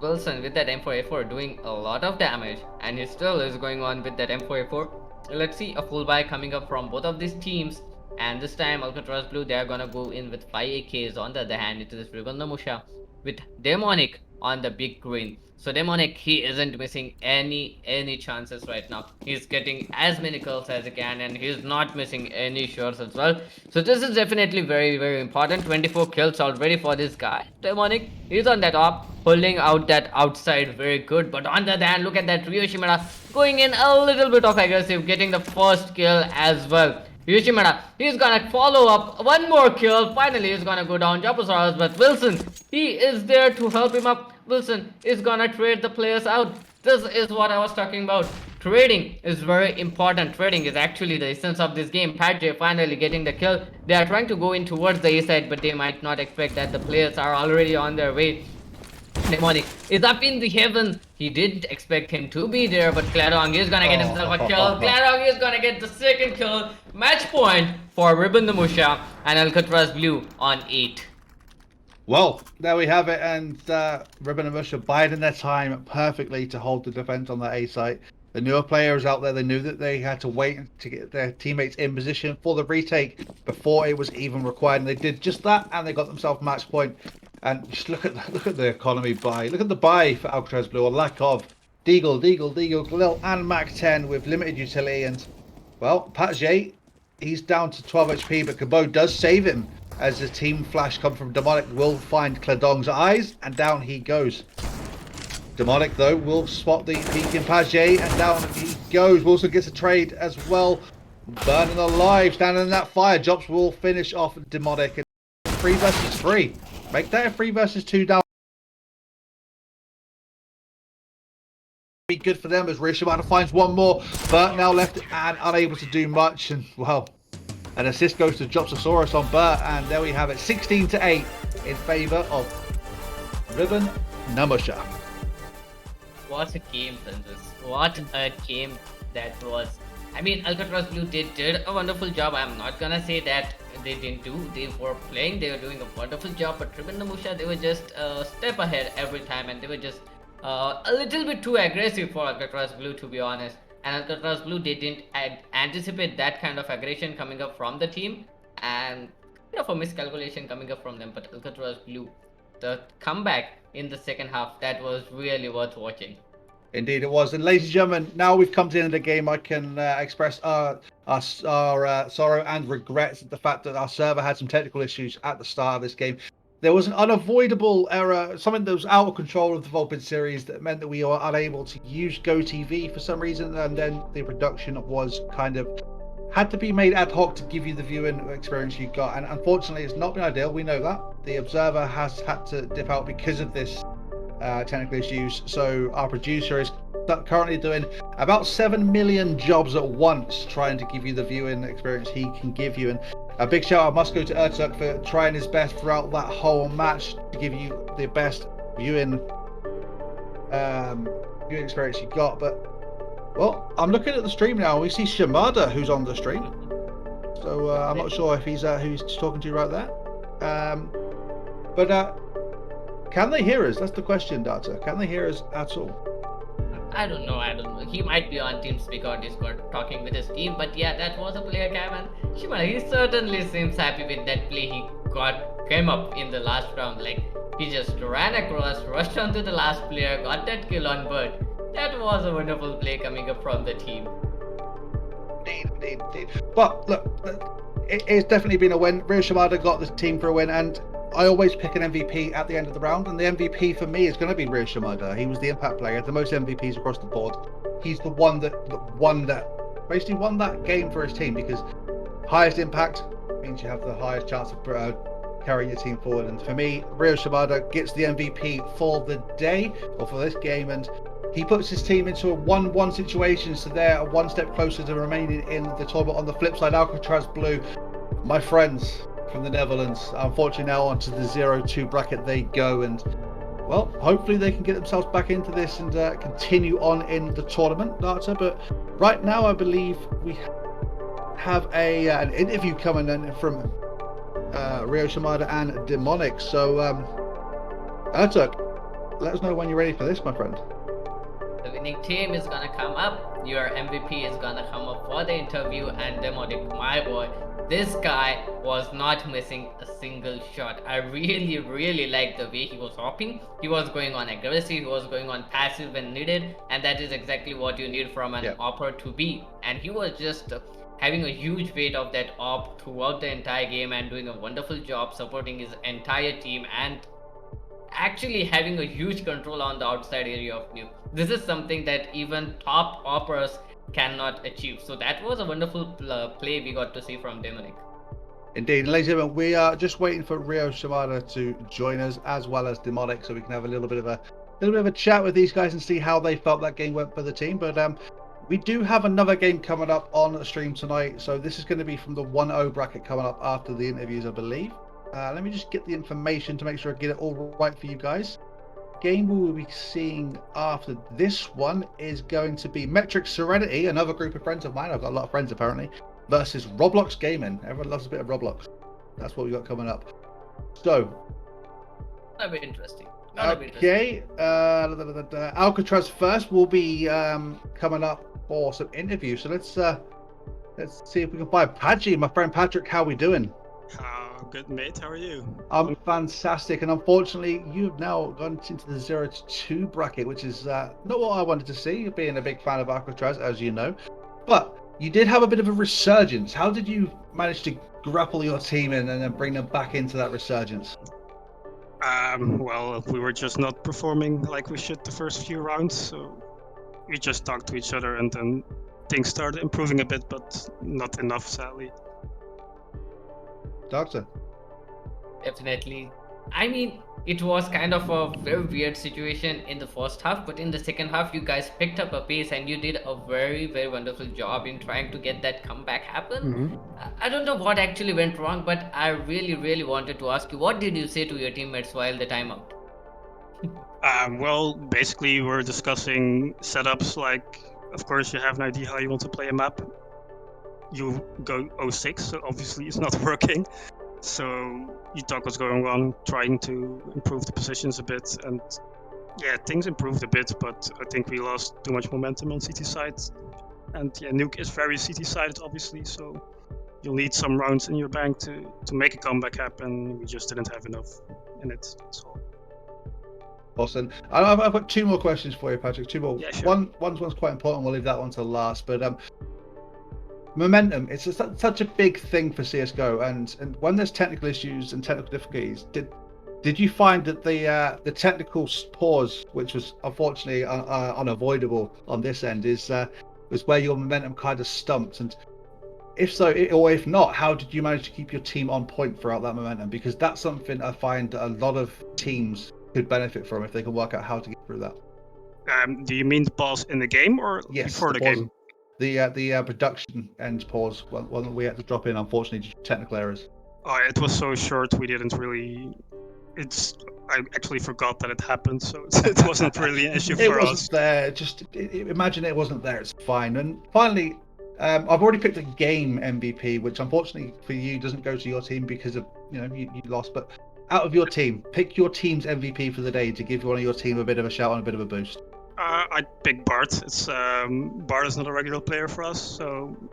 Wilson with that M4A4 doing a lot of damage, and he still is going on with that M4A4. Let's see a full buy coming up from both of these teams, and this time Alcatrazz Blue, they are gonna go in with 5 AKs. On the other hand, it is Ribbon Namusha with Demonic on the big green. So Demonic, he isn't missing any chances right now. He's getting as many kills as he can, and he's not missing any shots as well. So this is definitely very important. 24 kills already for this guy. Demonic, he's on that top, holding out that outside very good. But on the other hand, look at that Ryoshimura going in a little bit of aggressive, getting the first kill as well. Yoshimura, he's gonna follow up one more kill. Finally, he's gonna go down Japosaurus, but Wilson, he is there to help him up. Wilson is gonna trade the players out. This is what I was talking about. Trading is very important. Trading is actually the essence of this game. Pat J finally getting the kill. They are trying to go in towards the A side, but they might not expect that the players are already on their way. Demonic is up in the heaven. He didn't expect him to be there, but Clarong is gonna get himself a kill. Clarong is gonna get the second kill. Match point for Ribbon Namusha and Alcatrazz Blue on 8. Well, there we have it, and Ribbon and Musha biding their time perfectly to hold the defense on that A site. The newer players out there, they knew that they had to wait to get their teammates in position for the retake before it was even required, and they did just that, and they got themselves match point. And just look at the economy buy. Look at the buy for Alcatrazz Blue, or lack of. Deagle, Galil, and Mac 10 with limited utility, and well, Patjay, he's down to 12 HP, but Cabot does save him as the team flash come from Demonic will find Cladong's eyes, and down he goes. Demonic, though, will spot the peak in Patjay, and down he goes. Wilson gets a trade as well. Burning alive, standing in that fire. Jobs will finish off Demonic. 3 versus 3. Make that a 3 versus 2 down. Be good for them as Rishimata finds one more. Bert now left and unable to do much. And, well, an assist goes to Jopsosaurus on Bert. And there we have it. 16-8 in favour of Ribbon Namusha. What a game, Fenris. What a game that was. I mean, Alcatrazz Blue did a wonderful job. I'm not gonna say that they didn't do. They were playing, they were doing a wonderful job. But Ribbon Namusha, they were just a step ahead every time, and they were just a little bit too aggressive for Alcatrazz Blue, to be honest. And Alcatrazz Blue, they didn't anticipate that kind of aggression coming up from the team, and kind of a miscalculation coming up from them. But Alcatrazz Blue, the comeback in the second half, that was really worth watching. Indeed it was. And ladies and gentlemen, now we've come to the end of the game, I can express our sorrow and regrets at the fact that our server had some technical issues at the start of this game. There was an unavoidable error, something that was out of control of the Volpid series that meant that we were unable to use GoTV for some reason, and then the production was kind of had to be made ad hoc to give you the viewing experience you got. And unfortunately, it's not been ideal. We know that. The observer has had to dip out because of this technical issues. So our producer is currently doing about 7 million jobs at once trying to give you the viewing experience he can give you. And a big shout out must go to Ertuk for trying his best throughout that whole match to give you the best viewing experience you got. But well, I'm looking at the stream now and we see Shimada who's on the stream. So I'm not sure if he's who he's talking to right there. But can they hear us? That's the question, Darktur. Can they hear us at all? I don't know. He might be on TeamSpeak or Discord talking with his team, but yeah, that was a player cam, and Shimada, he certainly seems happy with that play he came up in the last round. Like, he just ran across, rushed onto the last player, got that kill on Bird. That was a wonderful play coming up from the team. Indeed. But look, it's definitely been a win. Ryo Shimada got the team for a win, and I always pick an MVP at the end of the round, and the MVP for me is going to be Ryo Shimada. He was the impact player, the most MVPs across the board. He's the one that basically won that game for his team, because highest impact means you have the highest chance of carrying your team forward. And for me, Ryo Shimada gets the MVP for the day, or for this game, and he puts his team into a 1-1 situation, so they're one step closer to remaining in the tournament. On the flip side, Alcatrazz Blue, my friends from the Netherlands, unfortunately now onto the 0-2 bracket they go, and well, hopefully they can get themselves back into this and continue on in the tournament, Darktur. But right now I believe we have an interview coming in from Ryo Shimada and Demonic. So Ertuk, let us know when you're ready for this, my friend. The winning team is gonna come up, your MVP is gonna come up for the interview, and Demonic, my boy, this guy was not missing a single shot. I really liked the way he was hopping. He was going on aggressive, he was going on passive when needed, and that is exactly what you need from an opper to be. And he was just having a huge weight of that op throughout the entire game and doing a wonderful job supporting his entire team and actually having a huge control on the outside area of Nuke. This is something that even top operas cannot achieve. So that was a wonderful play we got to see from Demonic. Indeed. And ladies and gentlemen, we are just waiting for Ryo Shimada to join us, as well as Demonic, so we can have a little bit of a chat with these guys and see how they felt that game went for the team. But we do have another game coming up on the stream tonight, so this is going to be from the 1-0 bracket coming up after the interviews, I believe. Let me just get the information to make sure I get it all right for you guys. Game we will be seeing after this one is going to be Metrix Serenity, another group of friends of mine, I've got a lot of friends apparently, versus Roblox Gaming. Everyone loves a bit of Roblox. That's what we got coming up. So That'll be interesting. Not a bit interesting. Okay. Alcatrazz first will be coming up for some interviews. So let's see if we can find Padgy, my friend Patrick. How we doing? Good, mate. How are you? I'm fantastic, and unfortunately, you've now gone into the 0 to 2 bracket, which is not what I wanted to see. Being a big fan of Alcatrazz, as you know, but you did have a bit of a resurgence. How did you manage to grapple your team in and then bring them back into that resurgence? Well, we were just not performing like we should the first few rounds, so we just talked to each other, and then things started improving a bit, but not enough, sadly. Doctor. Definitely. I mean, it was kind of a very weird situation in the first half, but in the second half, you guys picked up a pace and you did a very, very wonderful job in trying to get that comeback happen. I don't know what actually went wrong, but I really, really wanted to ask you, what did you say to your teammates while the timeout? Well, basically, we're discussing setups. Like, of course, you have an idea how you want to play a map. You go 06, so obviously it's not working. So you talk what's going on, trying to improve the positions a bit, and yeah, things improved a bit, but I think we lost too much momentum on CT side. And yeah, Nuke is very CT sided, obviously, so you'll need some rounds in your bank to make a comeback happen. We just didn't have enough in it. That's all. Awesome. I've got 2 more questions for you, Patrick. 2 more. Yeah, sure. One's quite important. We'll leave that one to last. But momentum, it's such a big thing for CSGO, and when there's technical issues and technical difficulties, did you find that the technical pause, which was unfortunately unavoidable on this end, was where your momentum kind of stumped? And if so, or if not, how did you manage to keep your team on point throughout that momentum? Because that's something I find a lot of teams could benefit from if they can work out how to get through that. Do you mean the pause in the game or Yes, before the game? The production end pause when we had to drop in, unfortunately, due to technical errors. Oh, it was so short. We didn't really. I actually forgot that it happened, so it wasn't really an issue for us. It wasn't there. Just imagine it wasn't there. It's fine. And finally, I've already picked a game MVP, which unfortunately for you doesn't go to your team because of you lost. But out of your team, pick your team's MVP for the day to give one of your team a bit of a shout and a bit of a boost. I'd pick Bart. Bart is not a regular player for us, and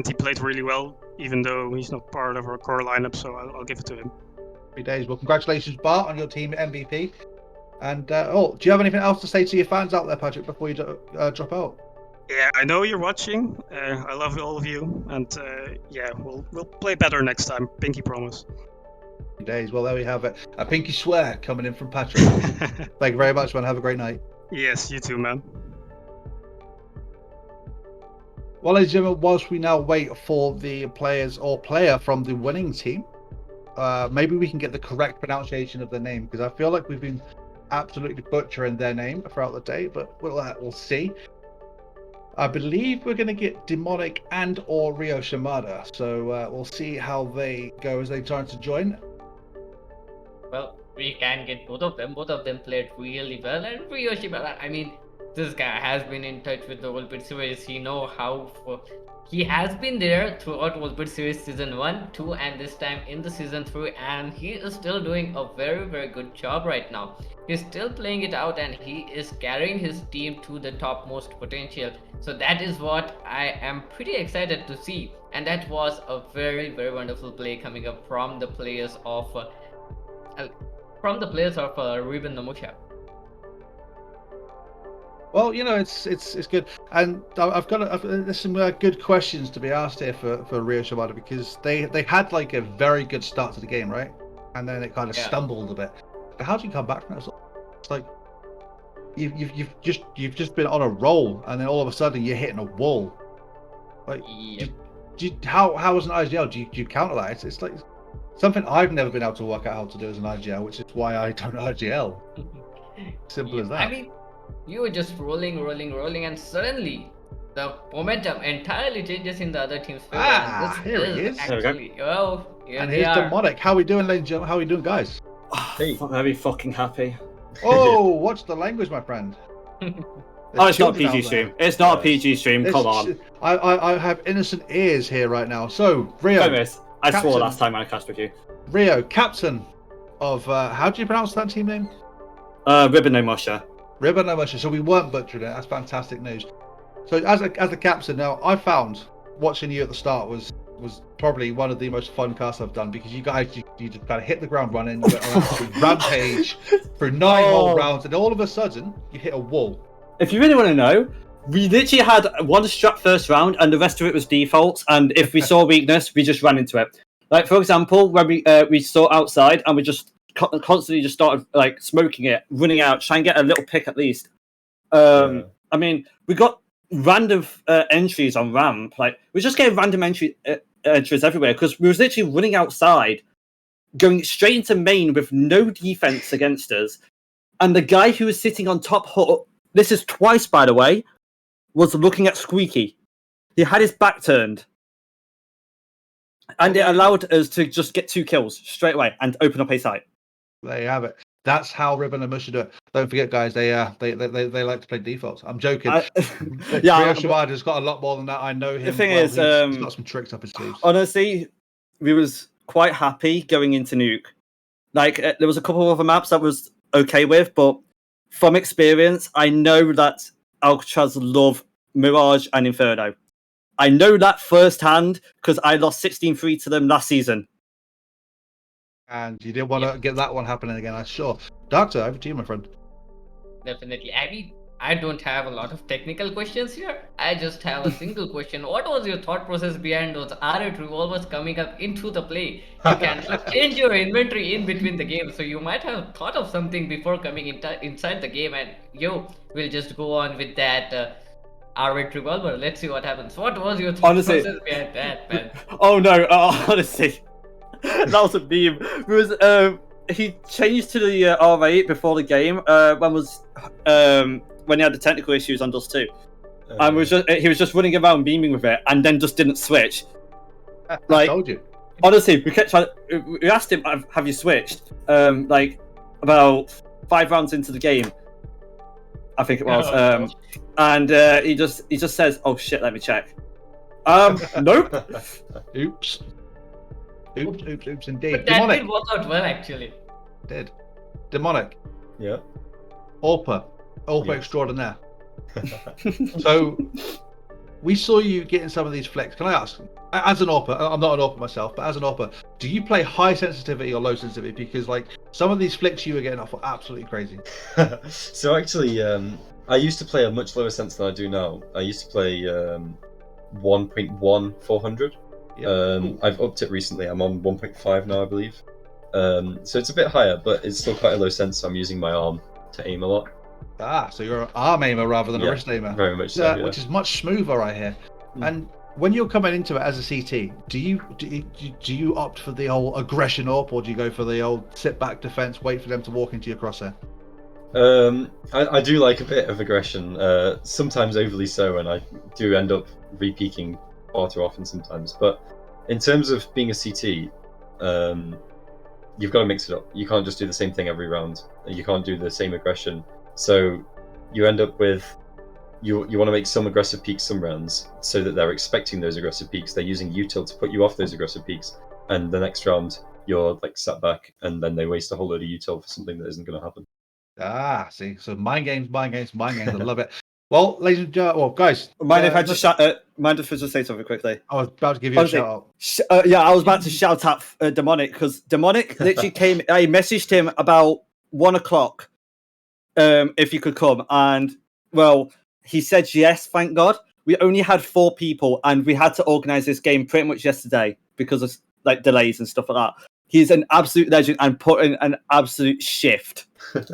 he played really well, even though he's not part of our core lineup. So I'll give it to him. 3 days. Well, congratulations, Bart, on your team MVP. And do you have anything else to say to your fans out there, Patrick, before you drop out? Yeah, I know you're watching. I love all of you, and yeah, we'll play better next time. Pinky promise. 3 days. Well, there we have it. A pinky swear coming in from Patrick. Thank you very much, man. Have a great night. Yes, you too, man. Well, ladies and gentlemen, whilst we now wait for the players or player from the winning team, maybe we can get the correct pronunciation of their name, because I feel like we've been absolutely butchering their name throughout the day, but we'll see. I believe we're going to get Demonic and or Rio Shimada, so we'll see how they go as they try to join. Well, we can get both of them. Both of them played really well, and Rio Shimada, I mean, this guy has been in touch with the Volpid series. He has been there throughout Volpid series season 1, 2, and this time in the season 3, and he is still doing a very, very good job right now. He's still playing it out, and he is carrying his team to the topmost potential. So that is what I am pretty excited to see, and that was a very, very wonderful play coming up from the players of Ruben Namusha. Well, it's good, and there's some good questions to be asked here for Rio Shimada, because they had like a very good start to the game, right? And then it kind of stumbled a bit. But how do you come back from that? It's like you've just been on a roll, and then all of a sudden you're hitting a wall. Like, Yep. how as an IGL do you counter that? It's like something I've never been able to work out how to do as an IGL, which is why I don't IGL. Simple as that. I mean, you were just rolling, and suddenly the momentum entirely changes in the other team's favor. Here he is. Actually, and here's Demonic. How are we doing, ladies and gentlemen? How are we doing, guys? Hey. I'm very fucking happy. Oh, watch the language, my friend. It's not a PG stream. It's not a PG stream. Come on. I have innocent ears here right now. So, Rio. I swore last time I cast with you. Rio, Captain. of how do you pronounce that team name? Ribbon no Musher. Ribbon no Musher. So we weren't butchering it. That's fantastic news. So as the captain now, I found watching you at the start was probably one of the most fun casts I've done, because you guys you just kind of hit the ground running, you went on an absolute rampage through 9 whole rounds, and all of a sudden you hit a wall. If you really want to know, we literally had one strat first round, and the rest of it was defaults. And if we saw weakness, we just ran into it. Like, for example, when we saw outside, and we just constantly just started like smoking it, running out, trying to get a little pick at least. I mean, we got random entries on ramp. Like, we just getting random entries everywhere, because we was literally running outside, going straight into main with no defense against us, and the guy who was sitting on top hut, this is twice by the way, was looking at Squeaky. He had his back turned, and it allowed us to just get 2 kills straight away and open up a site. There you have it. That's how Ribbon and Mush should do it. Don't forget, guys, they like to play defaults. I'm joking. Rio Shimada's got a lot more than that. I know him. The thing is, he's got some tricks up his sleeves. Honestly, we was quite happy going into Nuke. Like, there was a couple of other maps that was okay with, but from experience, I know that Alcatrazz love Mirage and Inferno. I know that firsthand because I lost 16-3 to them last season. And you didn't want to get that one happening again, I'm sure. Darktur, over to you, my friend. Definitely. I mean, I don't have a lot of technical questions here. I just have a single question. What was your thought process behind those R8 revolvers coming up into the play? You can change your inventory in between the games, so you might have thought of something before coming inside the game, and we'll just go on with that R8 revolver. Let's see what happens. What was your thought process behind that, man? Oh no, honestly. That was a meme. It was he changed to the R8 before the game. When he had the technical issues on Dust 2, and he was just running around beaming with it, and then just didn't switch. I told you. Honestly, we kept trying. We asked him, "Have you switched?" Like about 5 rounds into the game, I think it was. And he just says, "Oh shit, let me check." Nope. Oops, indeed. But that did work out well, actually. Did. Demonic. Yeah. Orpa extraordinaire. So, we saw you getting some of these flicks. Can I ask, as an Orpa, I'm not an Orpa myself, but as an Orpa, do you play high sensitivity or low sensitivity? Because like some of these flicks you were getting off were absolutely crazy. So actually, I used to play a much lower sense than I do now. I used to play 1.1 400. Yep. I've upped it recently. I'm on 1.5 now, I believe. So it's a bit higher, but it's still quite a low sense. So I'm using my arm to aim a lot. So you're an arm aimer rather than a wrist aimer. Very much so, yeah. Which is much smoother, I hear. And when you're coming into it as a CT, do you opt for the old aggression up, or do you go for the old sit back defense, wait for them to walk into your crosshair? I do like a bit of aggression, sometimes overly so, and I do end up re-peeking far too often sometimes. But in terms of being a CT, you've got to mix it up. You can't just do the same thing every round. You can't do the same aggression. So you end up with you want to make some aggressive peaks some rounds, so that they're expecting those aggressive peaks. They're using util to put you off those aggressive peaks, and the next round you're like sat back, and then they waste a whole load of util for something that isn't going to happen. See, so mind games. I love it. Well, ladies and gentlemen, guys, mind if I just say something quickly? I was about to give you a shout out. I was about to shout out Demonic, because Demonic literally came. I messaged him about 1 o'clock. If you could come, and well, he said yes, thank God. We only had 4 people, and we had to organize this game pretty much yesterday because of like delays and stuff like that. He's an absolute legend and put in an absolute shift.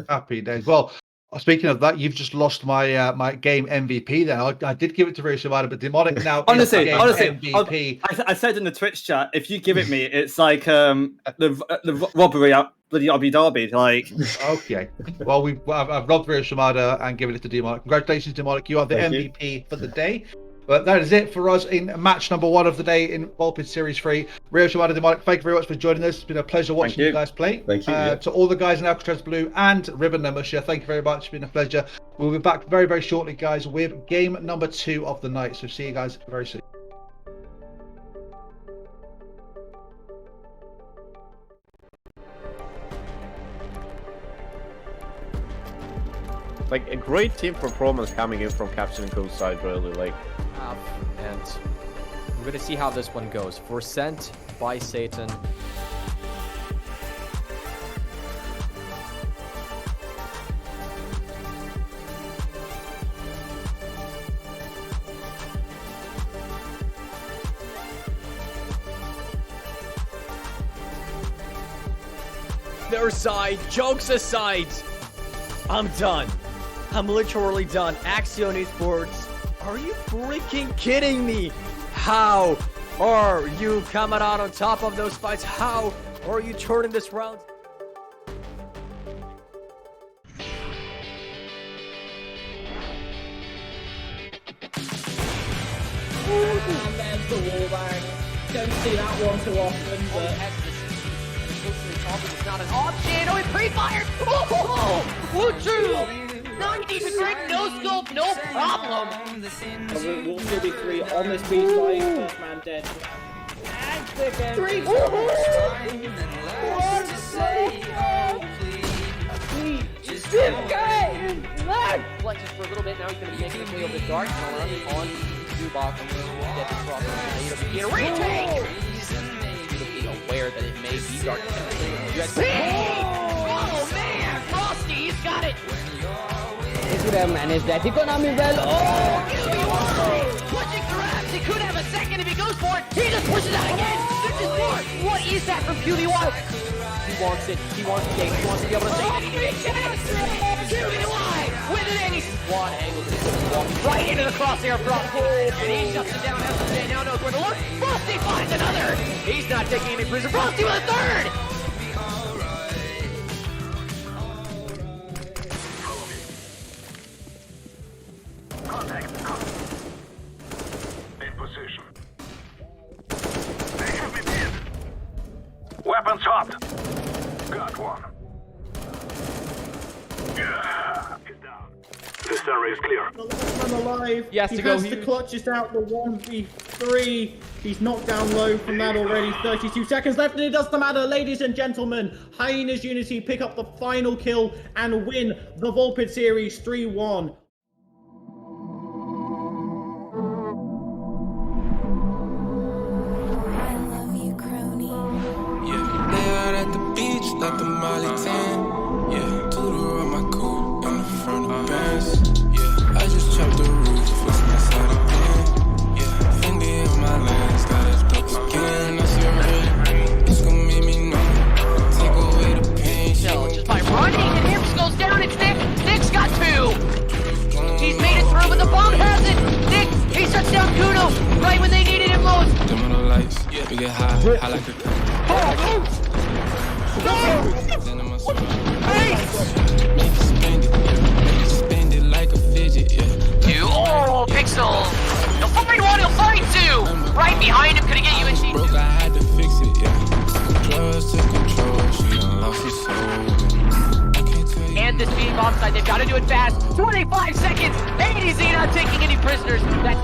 Happy days. Well, speaking of that, you've just lost my my game MVP. Then I did give it to Rio Shimada, but Demonic now honestly, MVP. I said in the Twitch chat, if you give it me, it's like the robbery at bloody Abu Dhabi. Like, okay, well I've robbed Rio Shimada and given it to Demonic. Congratulations, Demonic! You are the MVP for the day. But that is it for us in match number 1 of the day in Volpid Series 3. Rio Shimada, Demonic, thank you very much for joining us. It's been a pleasure watching you guys play. Thank you. To all the guys in Alcatrazz Blue and Ribbon no Musher, thank you very much. It's been a pleasure. We'll be back very, very shortly, guys, with game number 2 of the night. So see you guys very soon. like a great team performance coming in from Captain and Coast side, really. Like, And we're gonna see how this one goes. For Sent by Satan. Their side, jokes aside, I'm done. I'm literally done. Axion Esports, are you freaking kidding me? How are you coming out on top of those fights? How are you turning this round? And there's the wallbang. Don't see that one too often, but... It's not an option. Oh, it pre-fired. Oh, true. 90%, no scope, no problem. Will still be 3 on this B side. First man dead. And second. 3. Flexes for a little bit. Now he's going to be making his way over to Dark. And around it on Zubok. And get the cross. And a retake. Aware that it may be Dark. Oh man, Frosty, he's got it. He could have managed that economy well. Oh, pushing grabs. He could have a second if he goes for it. He just pushes out again. This is more. What is that from QB1? He wants it. He wants the game. He wants to be able to save it. QB1 with an ace. One angle. Right into the crosshair of Frosty. And he shuts it down. SJ now knows where to look. Frosty finds another. He's not taking any prisoners. Frosty with a third. In position. They have me pinned. Weapons hot. Got one. Yeah. He's down. This area is clear. The last man alive. He has to he go has to clutch this out the 1v3. He's knocked down low from that already. 32 seconds left, and it doesn't matter, ladies and gentlemen. Hyenas Unity pick up the final kill and win the Volpid series 3-1. At the beach, let the Molly tan. Yeah, Tudor on my coupe in the front of Benz. Yeah, I just chopped the roof, what's inside the pan. Yeah, Fendi on my lens, got it dope again. I see red, it's gonna make me know. Take away the pain. Just by running, and Hips goes down. It's Nick. Nick's got 2. He's made it through, but the bomb has it. Nick, he shuts down Kuno right when they needed him most. Dim on the lights, we get high like a spend it like a fidget, yeah. 2. Oh, Pixel. He'll find 1, he'll find 2. Right behind him, could he get you in team? Broke, I had to fix it, yeah. Drugs to control, she done lost her soul. And this being offside, they've got to do it fast. 25 seconds. 80Z not taking any prisoners. Like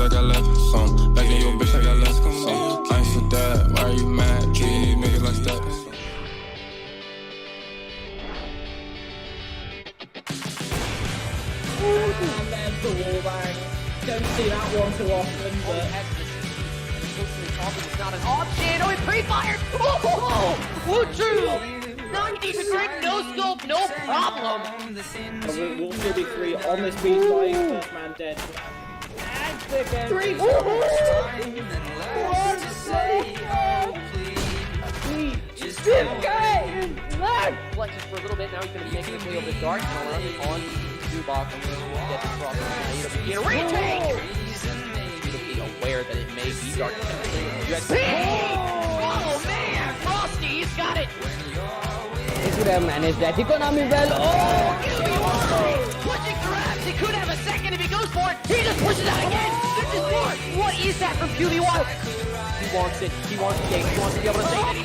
I left some. Back in your bitch like I left some. I ain't so dead. Why are you mad? Treat niggas like that. And there's the wallbang. Don't see that one too often, but... It's not an option. Oh, it pre-fired. Oh, true. 90%, no scope, no problem. Will still be 3 on this B side. First man dead. And second. 3. Flexes for a little bit. Now he's going to be making his way over to Dark. And around it on Zubok. And get the cross. And a retake. Aware that it may be Dark. Oh man, Frosty, he's got it. He could have managed that economy well. Oh, pushing grabs. He could have a second if he goes for it. He just pushes out again. This is more. What is that from QB1? He wants it. He wants the game. He wants to be able to save it.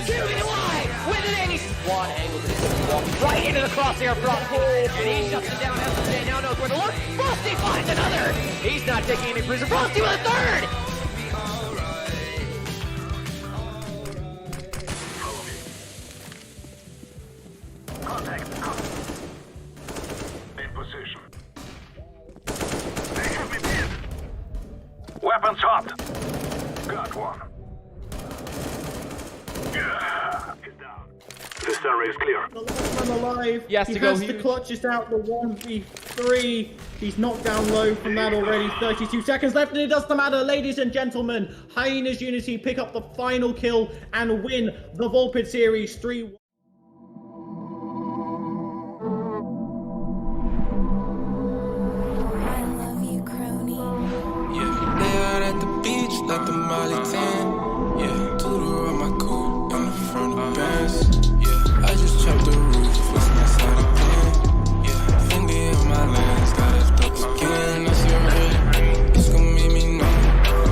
QB1 with an ace. One angle, but he's walking right into the crosshair from and he shuts it down. SJ now knows where to look. Frosty finds another. He's not taking any prisoners. Frosty with a third. In position. They have me pinned. Weapons hot. Got one. Yeah. He's down. This area is clear. The last man alive. He has to he go has huge. to clutch us out the 1v3. He's knocked down low from that already. 32 seconds left, and it doesn't matter, ladies and gentlemen. Hyenas Unity pick up the final kill and win the Volpid series 3-1. Yeah, they out at the beach, let the molly tan. Yeah, Tudor on my coupe in the front of Benz. Yeah, I just chopped the roof, what's my side again? Yeah, Fendi on my lens, got a dope skin. That's your red, it's gonna make me numb.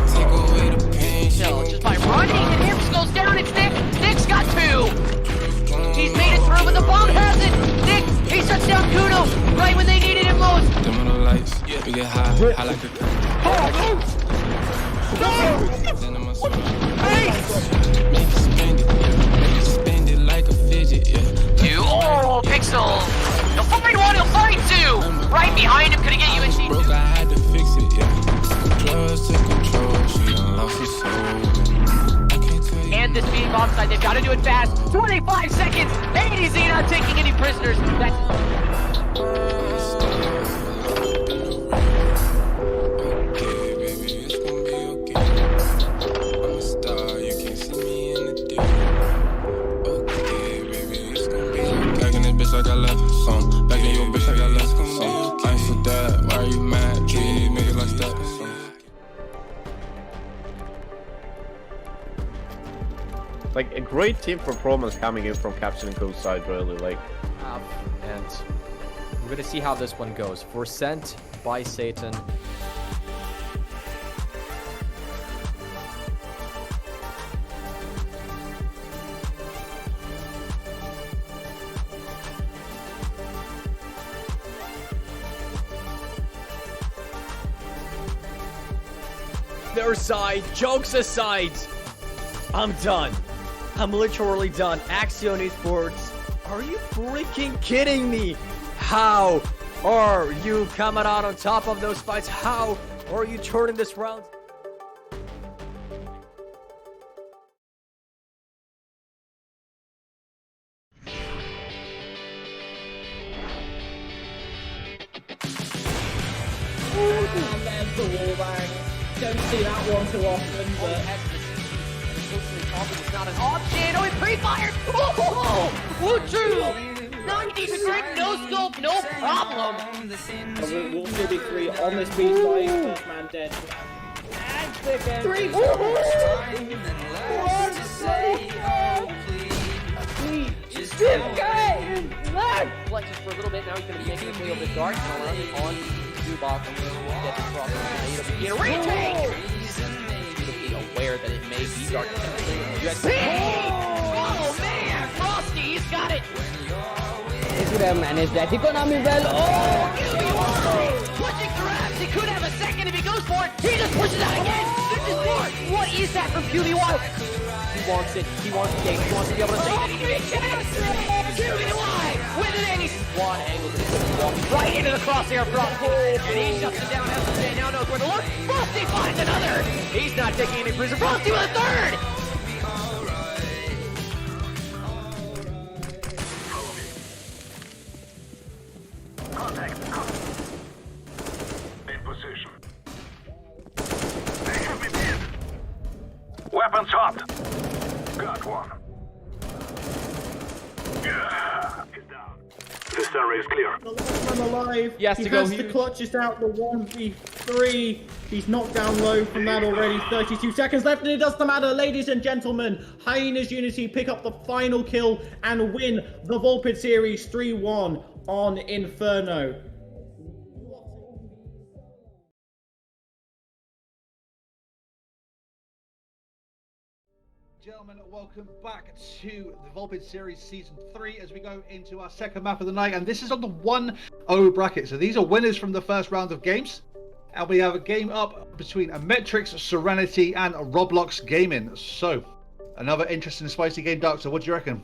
Take away the pain. Just by running, and Hips goes down. It's Nick. Nick's got two. He's made it through, but the bomb has it. Nick, he shuts down Kudo right when they needed him most. Dim on the lights, we get high, I like it. Then I'm a make it spend it like a fidget, yeah. Two. Oh, Pixel. He'll find one, he'll find two. Right behind him, couldn't get you in. Broke, I had to fix it, yeah. Drugs took control, she done lost her soul. I can't tell you. And this being offside, they've got to do it fast. 25 seconds. ADZ not taking any prisoners. Okay, baby, it's gonna be okay. I'm a star, you can't see me in the day. Okay, baby, it's gonna be okay. Back in this bitch like I left some. Back in your bitch like I left some. I ain't for that, why are you mad? Treat these niggas like that. Like a great team performance coming in from Captain and Coast side, really. Like, And we're gonna see how this one goes. For Sent by Satan. Their side, jokes aside, I'm done. I'm literally done. Axion Esports, are you freaking kidding me? How are you coming out on top of those fights? How are you turning this round? There's the wallbang. Don't see that one too often, but... It's not an option. Oh, he pre-fired. Oh, Woo-choo. 90-degree, no scope, no problem. We'll still be 3 on this beat fight. First man dead. And second. 3. Flexes for a little bit. Now he's going to be making his way over the dark. And around on Zubok. Get the cross. Get a retake. Be aware that it may be dark. Oh man, Frosty, he's got it. He could have managed that economy well. Oh, pushing grabs. He could have a second if he goes for it. He just pushes out again. This is more. What is that from QBY? He wants it. He wants the game. He wants to be able to say that he can. QBY with an ace. One angle, but he's walking right into the crosshair from and he shuts it down. SJ now knows where to look. Frosty finds another. He's not taking any prisoners. Frosty with a third. In position. They have me pinned. Weapons hot. Got one. Yeah. He's down. This area is clear. The last man alive. He has to go has huge. to clutch us out the 1v3. He's knocked down low from that already. 32 seconds left, and it doesn't matter, ladies and gentlemen. Hyenas Unity pick up the final kill and win the Volpid series 3-1 on Inferno. Gentlemen, welcome back to the Volpid Series Season 3 as we go into our second map of the night. And this is on the 1-0 bracket. So these are winners from the first round of games. And we have a game up between a Metrix, Serenity, and a Roblox Gaming. So, another interesting, spicy game, Darktur. What do you reckon?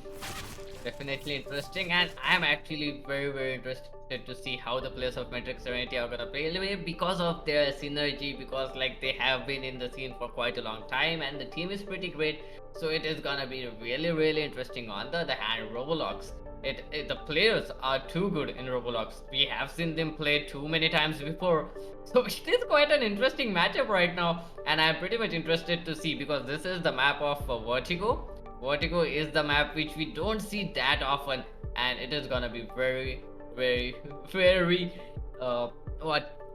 Definitely interesting, and I'm actually very interested to see how the players of Metrix Serenity are gonna play because of their synergy, because like they have been in the scene for quite a long time and the team is pretty great, so it is gonna be really interesting. On the other hand, Roblox, the players are too good in Roblox. We have seen them play too many times before, so it is quite an interesting matchup right now, and I'm pretty much interested to see, because this is the map of Vertigo. Vertigo is the map which we don't see that often, and it is gonna be very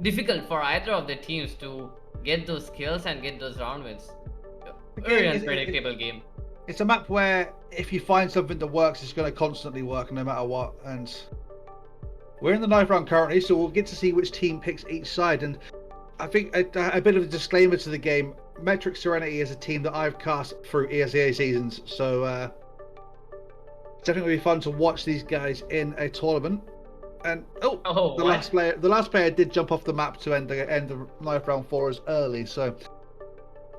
difficult for either of the teams to get those kills and get those round wins. Very unpredictable game. It's a map where if you find something that works, it's going to constantly work no matter what. And we're in the 9th round currently, so we'll get to see which team picks each side. And I think a bit of a disclaimer to the game: Metrix Serenity is a team that I've cast through ESEA seasons, so it's definitely be fun to watch these guys in a tournament. And the last player did jump off the map to end the 9th round for us early. So,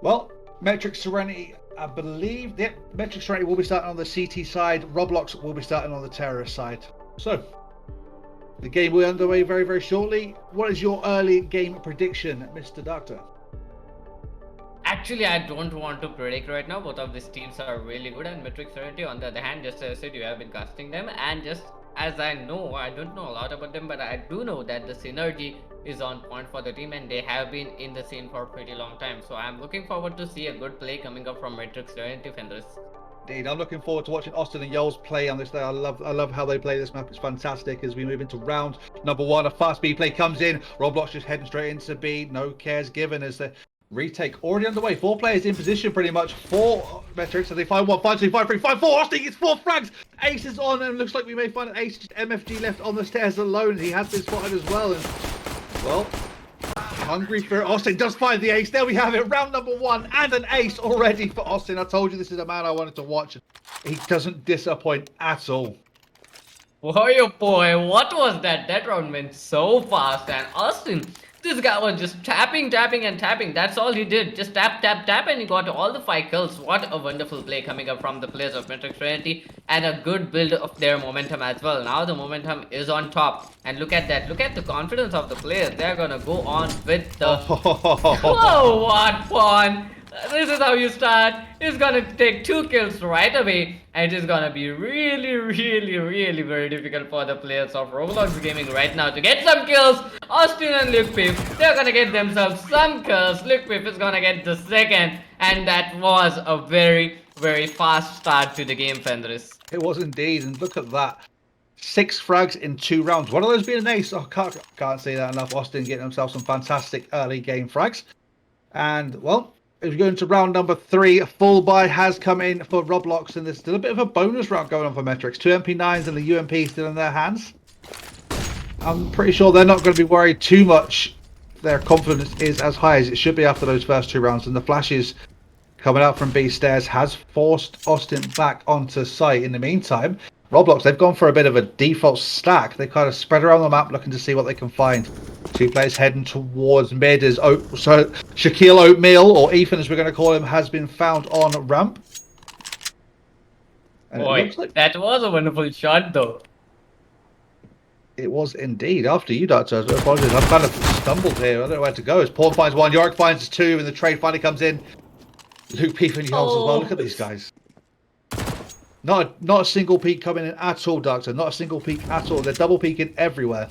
well, Metrix Serenity, I believe, Metrix Serenity will be starting on the CT side. Roblox will be starting on the terrorist side. So, the game will be underway very shortly. What is your early game prediction, Mr. Darktur? Actually, I don't want to predict right now. Both of these teams are really good, and Metrix Serenity, on the other hand, just as I said, you have been casting them, and just as I know, I don't know a lot about them, but I do know that the synergy is on point for the team, and they have been in the scene for a pretty long time. So I'm looking forward to see a good play coming up from Metrix Serenity Fenris. Indeed, I'm looking forward to watching Austin and Yols play on this day. I love how they play this map. It's fantastic. As we move into round number 1, a fast B play comes in. Roblox just heading straight into B. No cares given as the retake already underway. 4 players in position pretty much for Metrix. So they find 1, 5, 2, 5, 3, 5, 4. Austin gets 4 frags. Ace is on, and looks like we may find an Ace, just MFG left on the stairs alone. He has been spotted as well. And well, hungry for Austin does find the Ace. There we have it, round number 1 and an Ace already for Austin. I told you this is a man I wanted to watch. He doesn't disappoint at all. Boy, what was that? That round went so fast, and Austin, this guy was just tapping and tapping. That's all he did. Just tap, and he got all the 5 kills. What a wonderful play coming up from the players of Metrix Serenity, and a good build of their momentum as well. Now the momentum is on top, and look at that. Look at the confidence of the players. They're gonna go on with the whoa, what fun! This is how you start. It's gonna take 2 kills right away, and it is gonna be really very difficult for the players of Roblox Gaming right now to get some kills. Austin and Luke, they're gonna get themselves some kills. Luke is gonna get the 2nd, and that was a very fast start to the game, Fenris. It was indeed, and look at that. 6 frags in 2 rounds. One of those being an ace. Oh, can't say that enough. Austin getting himself some fantastic early game frags. And, well, as we go into round number 3, a full buy has come in for Roblox, and there's still a bit of a bonus round going on for Metrix. 2 MP9s and the UMP still in their hands. I'm pretty sure they're not going to be worried too much. Their confidence is as high as it should be after those first 2 rounds, and the flashes coming out from B stairs has forced Austin back onto site. In the meantime, Roblox, they've gone for a bit of a default stack. They kind of spread around the map looking to see what they can find. 2 players heading towards mid as Shaquille Oatmeal, or Ethan as we're going to call him, has been found on ramp. And boy, that was a wonderful shot though. It was indeed. After you, Darktur, I apologize. I've kind of stumbled here. I don't know where to go. As Paul finds 1, Yorick finds 2, and the trade finally comes in. Luke Peep and Yols as well. Look at these guys. Not a single peek coming in at all, Darktur. Not a single peek at all. They're double peeking everywhere.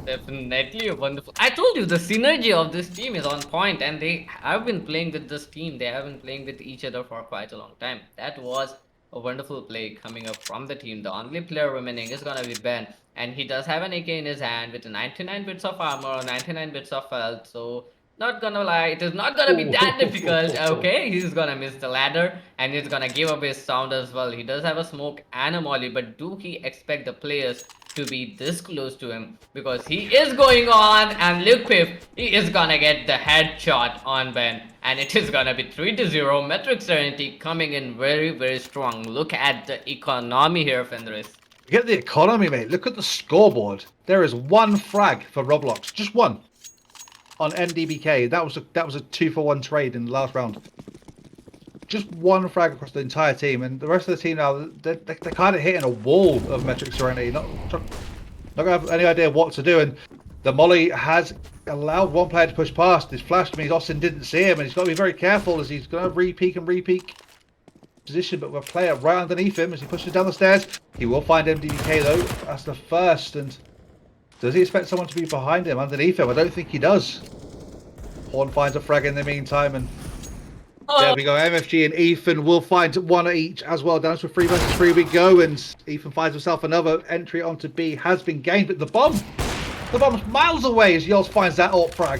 Definitely a wonderful. I told you the synergy of this team is on point, and they have been playing with this team. They have been playing with each other for quite a long time. That was a wonderful play coming up from the team. The only player remaining is gonna be Ben, and he does have an AK in his hand with 99 bits of armor, 99 bits of health. So not gonna lie, it is not gonna be that difficult. Okay, he's gonna miss the ladder, and he's gonna give up his sound as well. He does have a smoke and a molly, but do he expect the players to be this close to him, because he is going on, and Luke Piff, he is gonna get the headshot on Ben, and it is gonna be 3-0. Metrix Serenity coming in very strong. Look at the economy here, Fenris. Get the economy, mate. Look at the scoreboard. There is one frag for Roblox, just one, on NDBK. That was a 2-for-1 trade in the last round. Just one frag across the entire team, and the rest of the team now, they're kind of hitting a wall of Metrix Serenity. Not gonna have any idea what to do, and the molly has allowed one player to push past. His flash means Austin didn't see him, and he's got to be very careful as he's going to re-peek position, but with a player right underneath him as he pushes down the stairs. He will find MDBK though. That's the first, and does he expect someone to be behind him, underneath him? I don't think he does. Horn finds a frag in the meantime, and there we go. MFG and Ethan will find one each as well. Down to 3 versus 3 we go, and Ethan finds himself another entry onto B. Has been gained, but the bomb's miles away as Yols finds that alt frag.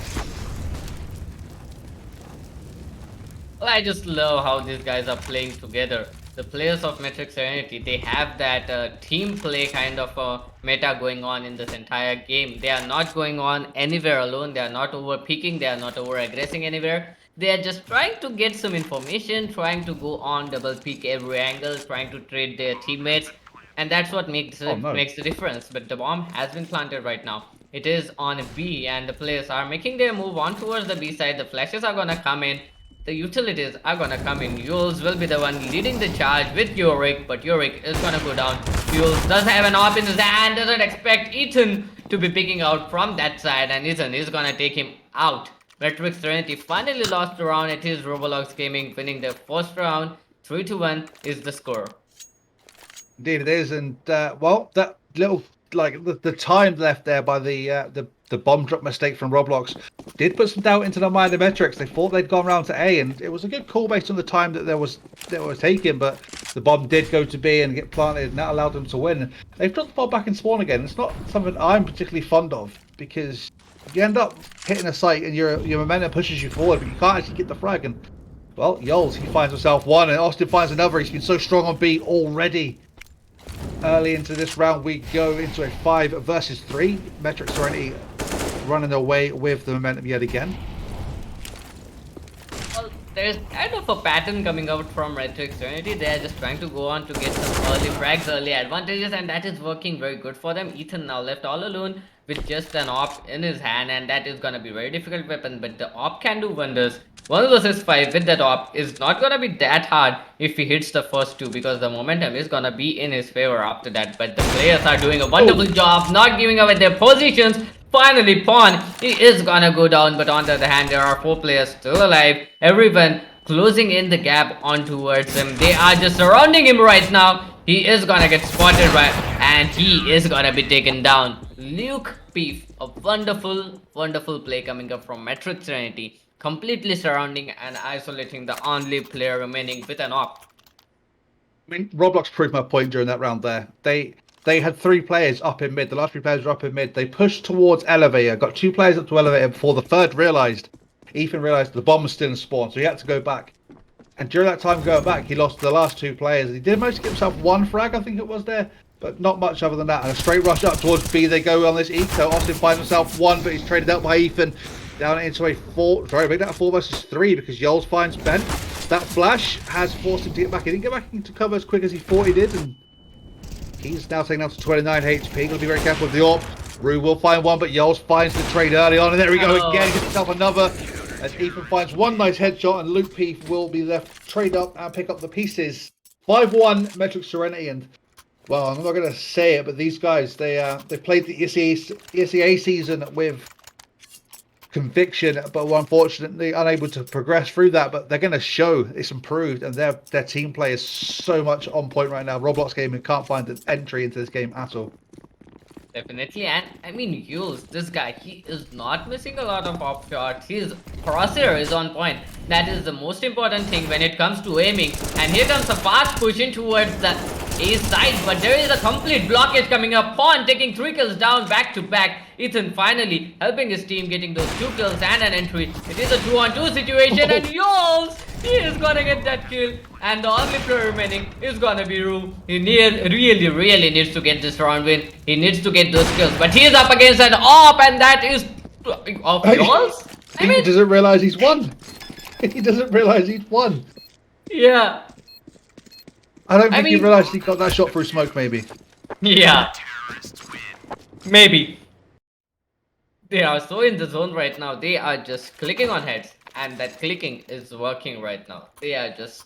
Well, I just love how these guys are playing together. The players of Metrix Serenity, they have that team play kind of meta going on in this entire game. They are not going on anywhere alone. They are not over peeking. They are not over aggressing anywhere. They are just trying to get some information, trying to go on double peek every angle, trying to trade their teammates, and that's what makes the difference. But the bomb has been planted right now. It is on B, and the players are making their move on towards the B side. The flashes are gonna come in. The utilities are gonna come in. Yules will be the one leading the charge with Yorick, but Yorick is gonna go down. Yules does have an AWP in his hand, doesn't expect Ethan to be picking out from that side, and Ethan is gonna take him out. Metrix Serenity finally lost the round. It is Roblox Gaming winning their first round. 3-1 is the score. Indeed it is, and well, that little the time left there by the bomb drop mistake from Roblox did put some doubt into the mind of Metrix. They thought they'd gone round to A, and it was a good call based on the time that was taken, but the bomb did go to B and get planted, and that allowed them to win. They've dropped the ball back in spawn again. It's not something I'm particularly fond of, because you end up hitting a site and your momentum pushes you forward, but you can't actually get the frag. And well, Yols, he finds himself one, and Austin finds another. He's been so strong on B already. Early into this round, we go into a 5 versus 3. Metrix Serenity running away with the momentum yet again. Well, there's kind of a pattern coming out from Metrix Serenity. They're just trying to go on to get some early frags, early advantages, and that is working very good for them. Ethan now left all alone with just an AWP in his hand, and that is gonna be a very difficult weapon, but the AWP can do wonders. 1 versus 5 with that AWP is not gonna be that hard if he hits the first 2, because the momentum is gonna be in his favor after that. But the players are doing a wonderful job not giving away their positions. Finally, Pawn, he is gonna go down, but on the other hand, there are 4 players still alive. Everyone closing in the gap on towards him. They are just surrounding him right now. He is gonna get spotted right, and he is gonna be taken down. Luke Beef, a wonderful play coming up from Metrix Serenity, completely surrounding and isolating the only player remaining with an AWP. I mean, Roblox proved my point during that round there. They had 3 players up in mid. The last 3 players were up in mid. They pushed towards elevator, got 2 players up to elevator before the third Ethan realized the bomb was still in spawn, so he had to go back. And during that time going back, he lost the last 2 players. He did manage to get himself 1 frag, I think it was there, but not much other than that. And a straight rush up towards B they go on this eco. Austin finds himself 1, but he's traded out by Ethan. Down into a 4 versus 3, because Yols finds Ben. That flash has forced him to get back. He didn't get back into cover as quick as he thought he did, and he's now taken down to 29 HP. Gotta be very careful with the AWP. Rue will find 1, but Yols finds the trade early on, and there we go again. He gets himself another. As Ethan finds 1 nice headshot, and Luke Peef will be left trade up and pick up the pieces. 5-1 Metrix Serenity, and well, I'm not going to say it, but these guys, they played the ESEA season with conviction, but were unfortunately unable to progress through that. But they're going to show it's improved, and their team play is so much on point right now. Roblox Gaming can't find an entry into this game at all. Definitely, and I mean, Yules, this guy, he is not missing a lot of AWP shots. His crosshair is on point. That is the most important thing when it comes to aiming. And here comes a fast push in towards the A side, but there is a complete blockage coming up. Pawn taking 3 kills down back to back. Ethan finally helping his team getting those 2 kills and an entry. It is a 2-on-2 situation, and Yules, He is gonna get that kill, and the only player remaining is gonna be Ru. He really needs to get this round win. He needs to get those kills, but he is up against an AWP, and that is of yours. He doesn't realize he's won. He doesn't realize he's won. Yeah. I don't think he realized he got that shot through smoke. Maybe. Yeah. Maybe. They are so in the zone right now. They are just clicking on heads, and that clicking is working right now. They're just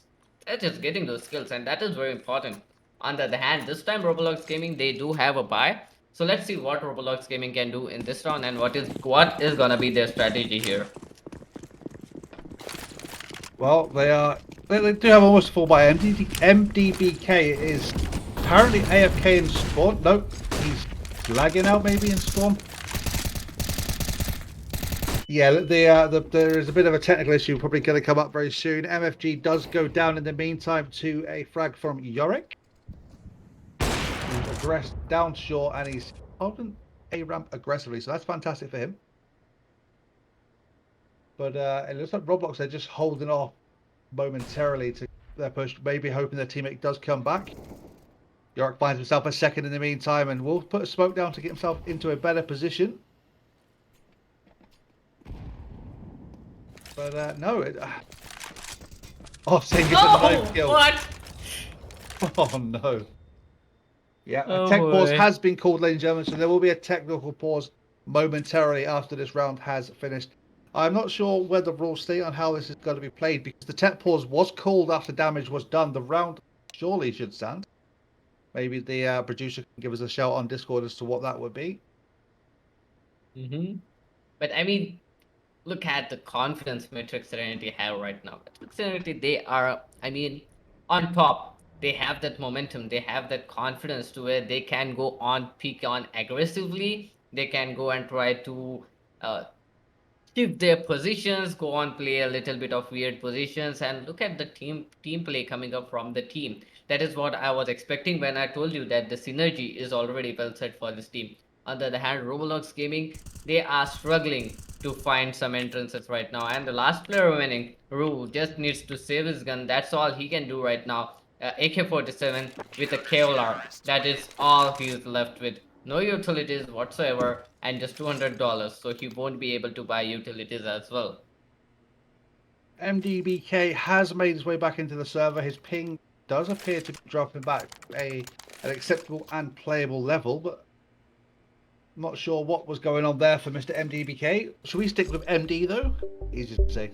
getting those skills, and that is very important. On the other hand, this time Roblox Gaming, they do have a buy. So let's see what Roblox Gaming can do in this round, and what is gonna be their strategy here. Well, they do have almost full buy. MDBK is apparently AFK in spawn. Nope, he's lagging out maybe in spawn. Yeah, there is a bit of a technical issue probably going to come up very soon. MFG does go down in the meantime to a frag from Yorick. He's aggressed down short and he's holding a ramp aggressively, so that's fantastic for him. But it looks like Roblox, they're just holding off momentarily to their push, maybe hoping their teammate does come back. Yorick finds himself a second in the meantime and will put a smoke down to get himself into a better position. But no, saying it's a knife kill. What? Oh no. Yeah, a tech pause has been called, ladies and gentlemen, so there will be a technical pause momentarily after this round has finished. I'm not sure where the rules state on how this is going to be played, because the tech pause was called after damage was done. The round surely should stand. Maybe the producer can give us a shout on Discord as to what that would be. But I mean, look at the confidence Metrix Serenity have right now. Metrix Serenity, they are, I mean, on top. They have that momentum. They have that confidence to where they can go on, peak on aggressively. They can go and try to shift their positions, go on, play a little bit of weird positions, and look at the team play coming up from the team. That is what I was expecting when I told you that the synergy is already well set for this team. On the other hand, Roblox Gaming, they are struggling to find some entrances right now, and the last player remaining, Ru, just needs to save his gun. That's all he can do right now. AK-47 with a Kevlar. That is all he is left with. No utilities whatsoever, and just $200, so he won't be able to buy utilities as well. MDBK has made his way back into the server. His ping does appear to be dropping back an acceptable and playable level, but I'm not sure what was going on there for Mr. MDBK. Should we stick with MD though? Easy to say.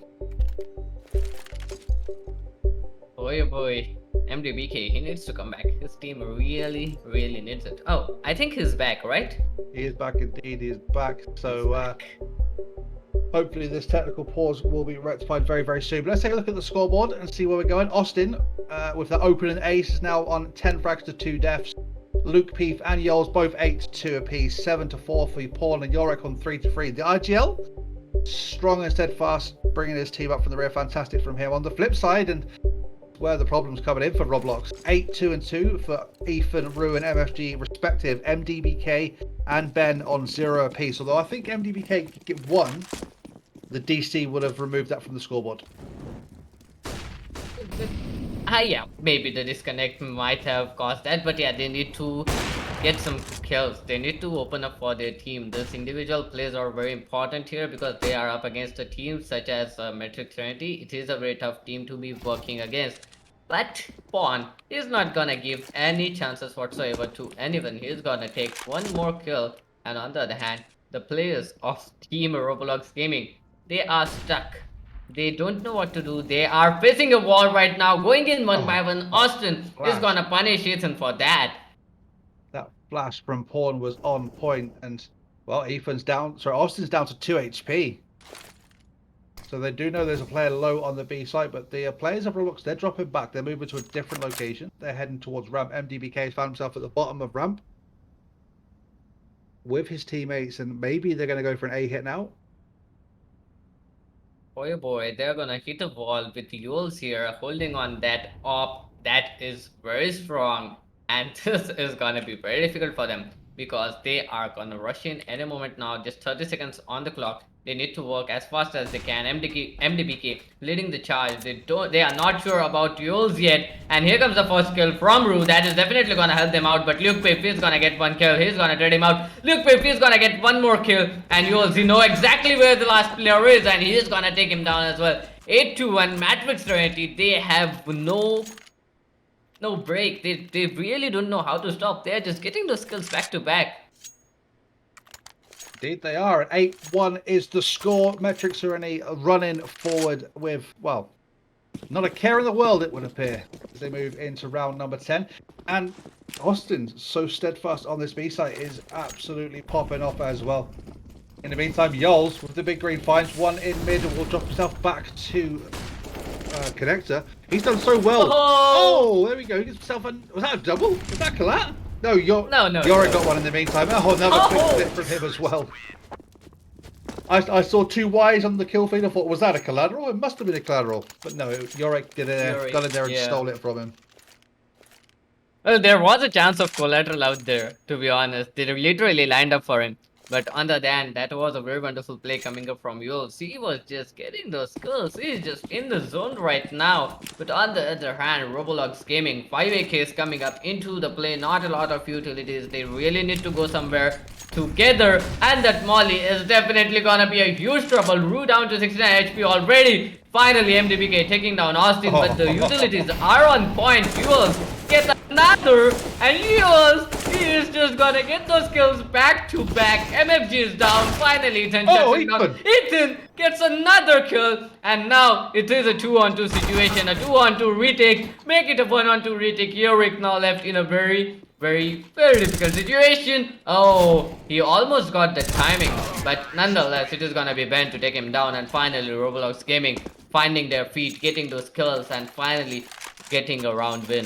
Oh boy. MDBK, he needs to come back. His team really needs it. Oh, I think he's back, right? He is back indeed, he is back. So hopefully this technical pause will be rectified very soon. But let's take a look at the scoreboard and see where we're going. Austin, with the opening ace, is now on 10 frags to 2 deaths. Luke, Peef and Yols both 8-2 apiece. 7-4 for Paul and Yorick on 3-3. The IGL, strong and steadfast, bringing his team up from the rear. Fantastic from him. On the flip side, and where the problems coming in for Roblox, 8-2 for Ethan, Ru and MFG respective. MDBK and Ben on 0 apiece. Although I think MDBK could get 1, the DC would have removed that from the scoreboard. Yeah, maybe the disconnect might have caused that, but yeah, they need to get some kills. They need to open up for their team. This individual plays are very important here because they are up against a team such as Metrix Serenity. It is a very tough team to be working against. But Pawn is not gonna give any chances whatsoever to anyone. He's gonna take 1 more kill, and on the other hand, the players of Team Roblox Gaming, they are stuck. They don't know what to do. They are facing a wall right now, going in one by one. Austin is gonna punish Ethan for that. That flash from Pawn was on point, and well, Ethan's down. Sorry, Austin's down to 2 HP. So they do know there's a player low on the B site, but the players of Roblox, they're dropping back. They're moving to a different location. They're heading towards ramp. MDBK found himself at the bottom of ramp with his teammates, and maybe they're going to go for an A hit now. Oh boy, they're gonna hit a wall with Yols here, holding on that op. That is very strong, and this is gonna be very difficult for them because they are gonna rush in any moment now. Just 30 seconds on the clock. They need to work as fast as they can. MDBK leading the charge. They are not sure about Yules yet. And here comes the first kill from Rue. That is definitely gonna help them out. But Luke Piff is gonna get one kill. He's gonna trade him out. Luke Piff is gonna get one more kill. And Yules, he know exactly where the last player is, and he is gonna take him down as well. 8-1 Metrix Serenity. They have no break. They really don't know how to stop. They're just getting those kills back to back. Indeed they are. 8-1 is the score. Metrix Serenity running forward with, well, not a care in the world, it would appear, as they move into round number 10. And Austin, so steadfast on this B site, is absolutely popping off as well. In the meantime, Yols with the big green finds one in mid and will drop himself back to Connector. He's done so well. Oh, there we go. He gets himself a... Was that a double? Was that Collat? No, Yorick got one in the meantime. Oh, another quick hit from him as well. I saw 2 Ys on the kill feed. I thought, was that a collateral? It must have been a collateral. But no, Yorick got in there and stole it from him. Well, there was a chance of collateral out there, to be honest. They literally lined up for him. But on the other hand, that was a very wonderful play coming up from Yules. He was just getting those kills. He's just in the zone right now. But on the other hand, Roblox Gaming, 5AK is coming up into the play. Not a lot of utilities. They really need to go somewhere together. And that Molly is definitely gonna be a huge trouble. Rue down to 69 HP already. Finally, MDBK taking down Austin. But the utilities are on point. Yules get another. And Yules, he is just gonna get those kills back to back. MFG is down. Finally, Ethan down. Ethan gets another kill. And now it is a 2-on-2 situation. A 2-on-2 retake. Make it a 1-on-2 retake. Yorick now left in a very difficult situation. Oh, he almost got the timing. But nonetheless, it is gonna be Ben to take him down. And finally, Roblox Gaming finding their feet, getting those kills, and finally getting a round win.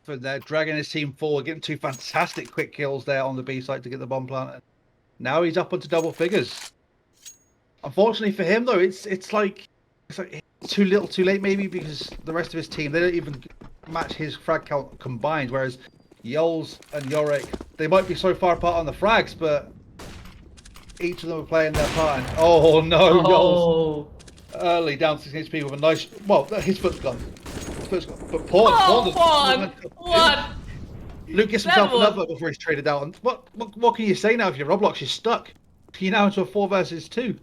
For there, dragging his team forward, getting 2 fantastic quick kills there on the B site to get the bomb planted. Now he's up onto double figures. Unfortunately for him, though, it's like too little, too late, maybe, because the rest of his team, they don't even match his frag count combined. Whereas Yols and Yorick, they might be so far apart on the frags, but each of them are playing their part. And, oh no, Yols early down to 6 HP with a nice. Well, his foot's gone. But Paul, what? Luke gets himself another before he's traded out. And what can you say now if you're Roblox? You're stuck. You're now into a 4 versus 2.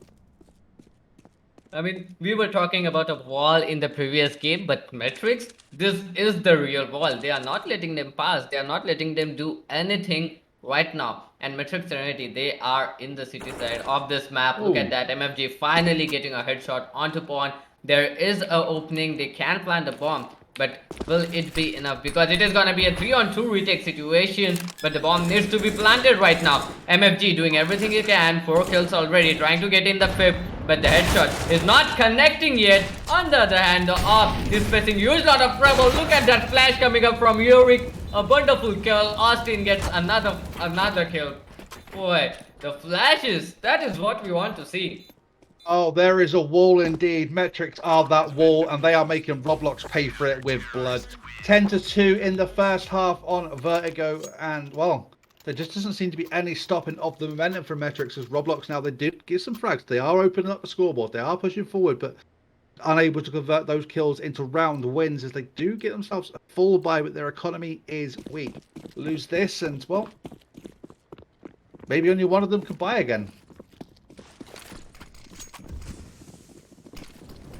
I mean, we were talking about a wall in the previous game, but Metrix, this is the real wall. They are not letting them pass. They are not letting them do anything right now. And Metrix Serenity, they are in the city side of this map. Look at that. MFG finally getting a headshot onto Pawn. There is an opening. They can plant the bomb. But will it be enough? Because it is going to be a 3-on-2 retake situation. But the bomb needs to be planted right now. MFG doing everything he can. 4 kills already. Trying to get in the 5th. But the headshot is not connecting yet. On the other hand, the AWP is facing huge lot of trouble. Look at that flash coming up from Yorick. A wonderful kill. Austin gets another kill. Boy, the flashes. That is what we want to see. Oh, there is a wall indeed. Metrix are that wall, and they are making Roblox pay for it with blood. 10-2 in the first half on Vertigo, and well, there just doesn't seem to be any stopping of the momentum from Metrix as Roblox now. They did get some frags. They are opening up the scoreboard. They are pushing forward, but unable to convert those kills into round wins as they do get themselves a full buy, but their economy is weak. Lose this, and well, maybe only one of them could buy again.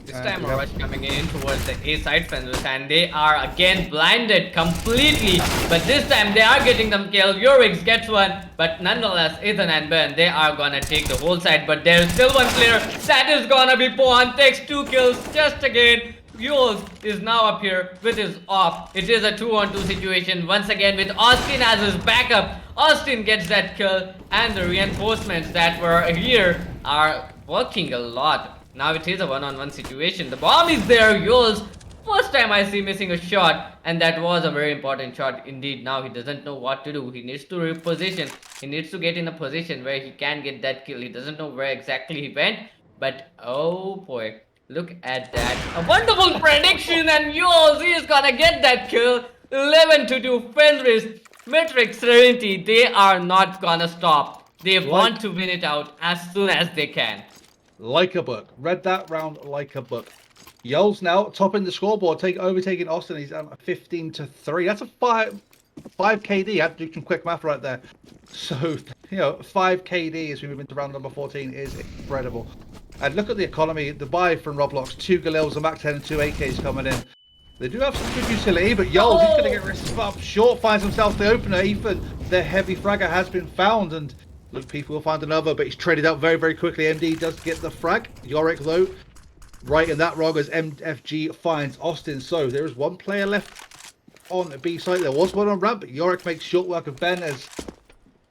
This time a rush coming in towards the A side Fenris, and they are again blinded completely. But this time they are getting them killed. Yorick gets one, but nonetheless Ethan and Ben, they are gonna take the whole side. But there's still one player that is gonna be Pohan. Takes 2 kills just again. Yules is now up here with his off. It is a 2-on-2 situation once again with Austin as his backup. Austin gets that kill, and the reinforcements that were here are working a lot. Now it is a 1-on-1 situation. The bomb is there. Yules, first time I see missing a shot, and that was a very important shot indeed. Now he doesn't know what to do. He needs to reposition. He needs to get in a position where he can get that kill. He doesn't know where exactly he went, but oh boy, look at that. A wonderful prediction, and Yules, he is gonna get that kill. 11-2 Fenris. Metrix Serenity, they are not gonna stop. They want to win it out as soon as they can. Like a book. Read that round like a book. Yols now topping the scoreboard, overtaking Austin. He's 15-3. That's a 5 KD. I have to do some quick math right there. So, 5 KD as we move into round number 14 is incredible. And look at the economy. The buy from Roblox, 2 Galils, a Mac 10 and 2 AKs coming in. They do have some good utility, but Yols, he's going to get risked up short, finds himself the opener. Ethan, their heavy fragger has been found, and Luke People will find another, but he's traded out very, very quickly. MD does get the frag. Yorick, though, right in that wrong as MFG finds Austin. So there is one player left on the B site. There was one on ramp, but Yorick makes short work of Ben as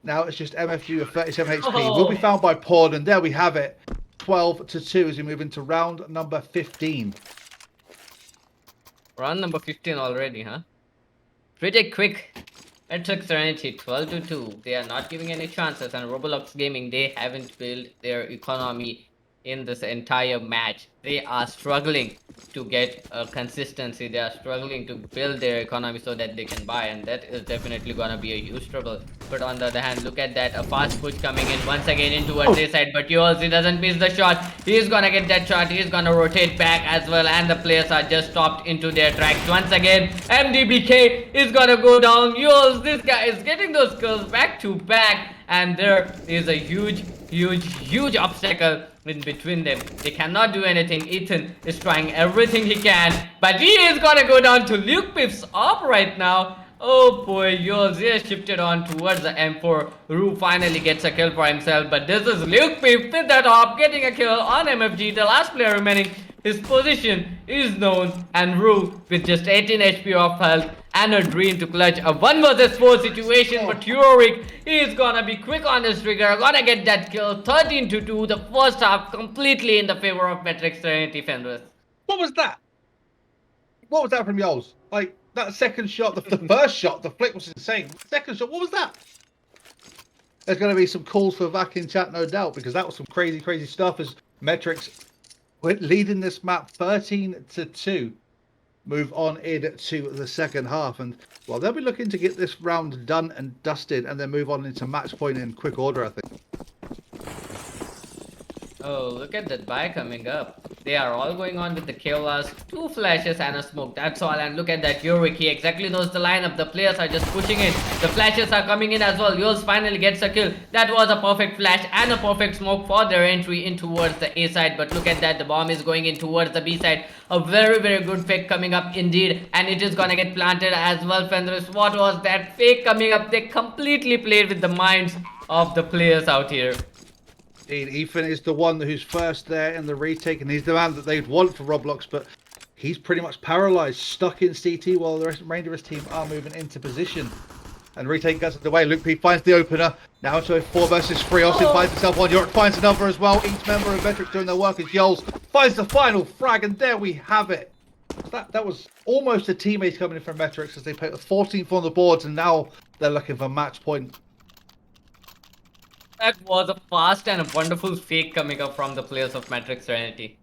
now it's just MFG with 37 HP. Will be found by Paul, and there we have it. 12-2 as we move into round number 15. Round number 15 already, huh? Pretty quick. Metrix Serenity 12-2. They are not giving any chances, and Roblox Gaming, they haven't built their economy in this entire match. They are struggling to get consistency. They are struggling to build their economy so that they can buy, and that is definitely gonna be a huge trouble. But on the other hand, look at that, a fast push coming in once again in towards this side, but Yols, he doesn't miss the shot. He's gonna get that shot. He's gonna rotate back as well, and the players are just stopped into their tracks once again. MDBK is gonna go down. Yols, this guy is getting those kills back to back, and there is a huge obstacle in between them. They cannot do anything. Ethan is trying everything he can, but he is gonna go down to Luke Pips up right now. Oh boy, Yols, he has shifted on towards the M4. Rue finally gets a kill for himself, but this is Luke Pips in the top, getting a kill on MFG, the last player remaining. His position is known, and Rue with just 18 HP of health and a dream to clutch a 1 vs 4 situation. But Yorick, he is gonna be quick on his trigger, gonna get that kill. 13-2, the first half completely in the favor of Metrix Serenity Fenris. What was that? What was that from Yols? Like, that second shot, the first shot, the flick was insane. Second shot, what was that? There's going to be some calls for Vac in chat, no doubt, because that was some crazy stuff as Metrix leading this map 13-2. Move on into the second half, and well, they'll be looking to get this round done and dusted and then move on into match point in quick order, I think. Oh, look at that buy coming up. They are all going on with the KOLs, 2 flashes and a smoke, that's all. And look at that, Yorick, he exactly knows the lineup. The players are just pushing in. The flashes are coming in as well. Yols finally gets a kill. That was a perfect flash and a perfect smoke for their entry in towards the A side. But look at that, the bomb is going in towards the B side. A very good fake coming up indeed, and it is gonna get planted as well. Fenris, what was that fake coming up? They completely played with the minds of the players out here. Ethan is the one who's first there in the retake, and he's the man that they'd want for Roblox, but he's pretty much paralyzed, stuck in CT while the remainder of his team are moving into position. And retake gets the way. Luke P finds the opener. Now to a 4 vs 3. Austin finds himself one. York finds another as well. Each member of Metrix doing their work as Yols finds the final frag, and there we have it. That was almost a teammate coming in from Metrix as they put 14th on the boards, and now they're looking for match point. That was a fast and a wonderful fake coming up from the players of Metrix Serenity.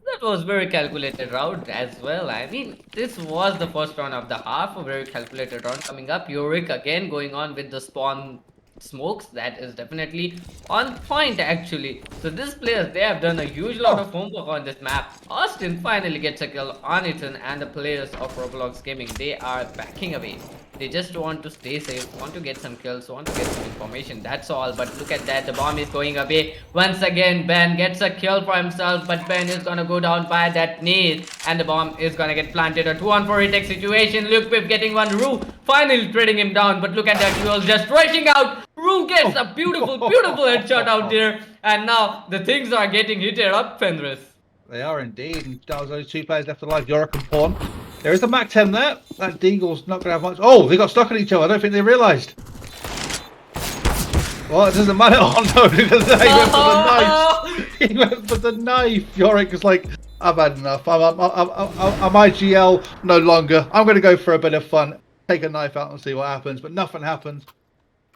That was very calculated round as well. I mean, this was the first round of the half, a very calculated round coming up. Yorick again going on with the spawn smokes. That is definitely on point actually. So these players, they have done a huge lot of homework on this map. Austin finally gets a kill on Ethan, and the players of Roblox Gaming, they are backing away. They just want to stay safe, want to get some kills, want to get some information, that's all. But look at that, the bomb is going away. Once again, Ben gets a kill for himself, but Ben is gonna go down by that nade, and the bomb is gonna get planted. A 2-on-4 retake situation. Luke Pip getting one. Rue finally trading him down, but look at that, Duel just rushing out. Rue gets a beautiful headshot out there, and now the things are getting heated up, Fenris. They are indeed, and there's only 2 players left alive, Yorick and Pawn. There is a Mac 10 there. That Deagle's not going to have much. Oh, they got stuck on each other. I don't think they realised. Well, it doesn't matter. Oh no, he went for the knife. He went for the knife. Yorick is like, I've had enough. I'm IGL no longer. I'm going to go for a bit of fun. Take a knife out and see what happens. But nothing happened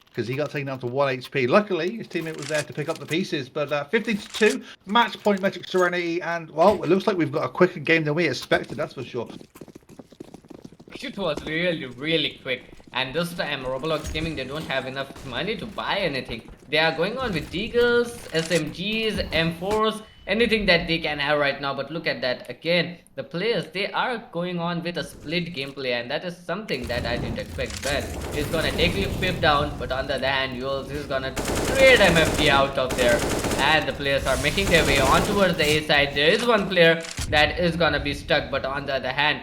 because he got taken down to 1 HP. Luckily, his teammate was there to pick up the pieces. But 15-2, match point Metrix Serenity. And, well, it looks like we've got a quicker game than we expected, that's for sure. it was really quick. And this time Roblox Gaming, they don't have enough money to buy anything. They are going on with Deagles, SMGs, M4s, anything that they can have right now. But look at that again, the players, they are going on with a split gameplay, and that is something that I didn't expect. Ben is gonna take the pip down, but on the other hand, Jules is gonna trade MFT out of there, and the players are making their way on towards the A side. There is one player that is gonna be stuck, but on the other hand,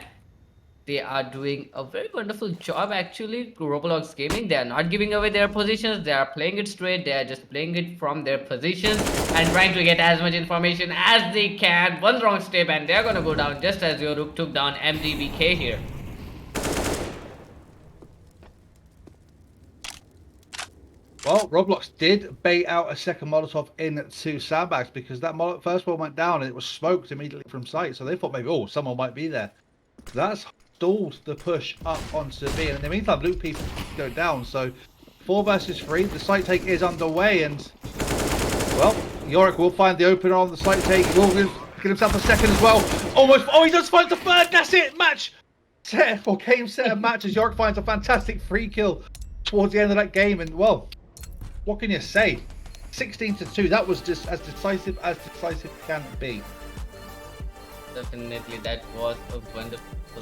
they are doing a very wonderful job actually. Roblox Gaming, they are not giving away their positions, they are playing it straight, they are just playing it from their positions and trying to get as much information as they can. One wrong step and they are gonna go down, just as Yoruk took down MDBK here. Well, Roblox did bait out a second Molotov into sandbags because that first one went down and it was smoked immediately from sight. So they thought maybe, oh, someone might be there. That's stalled the push up onto B. And in the meantime, loot people go down. So 4 versus 3. The site take is underway. And, well, Yorick will find the opener on the site take. He will get himself a second as well. Almost. Oh, he does find the third. That's it. Match set for game set and match as Yorick finds a fantastic free kill towards the end of that game. And, well, what can you say? 16-2. That was just as decisive can be. Definitely, that was a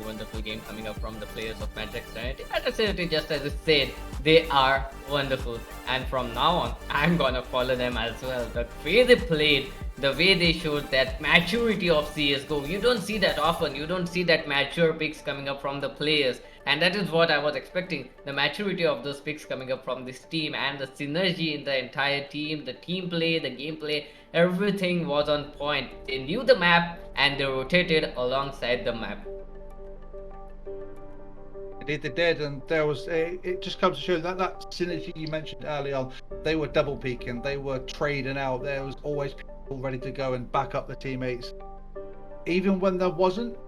wonderful game coming up from the players of Metrix Serenity. And Serenity, just as I said, they are wonderful. And from now on, I'm gonna follow them as well. The way they played, the way they showed that maturity of CSGO, you don't see that often. You don't see that mature picks coming up from the players. And that is what I was expecting. The maturity of those picks coming up from this team and the synergy in the entire team, the team play, the gameplay, everything was on point. They knew the map and they rotated alongside the map. They did, and there was it just comes to show that synergy you mentioned early on. They were double peaking, they were trading out. There was always people ready to go and back up the teammates. Even when there wasn't,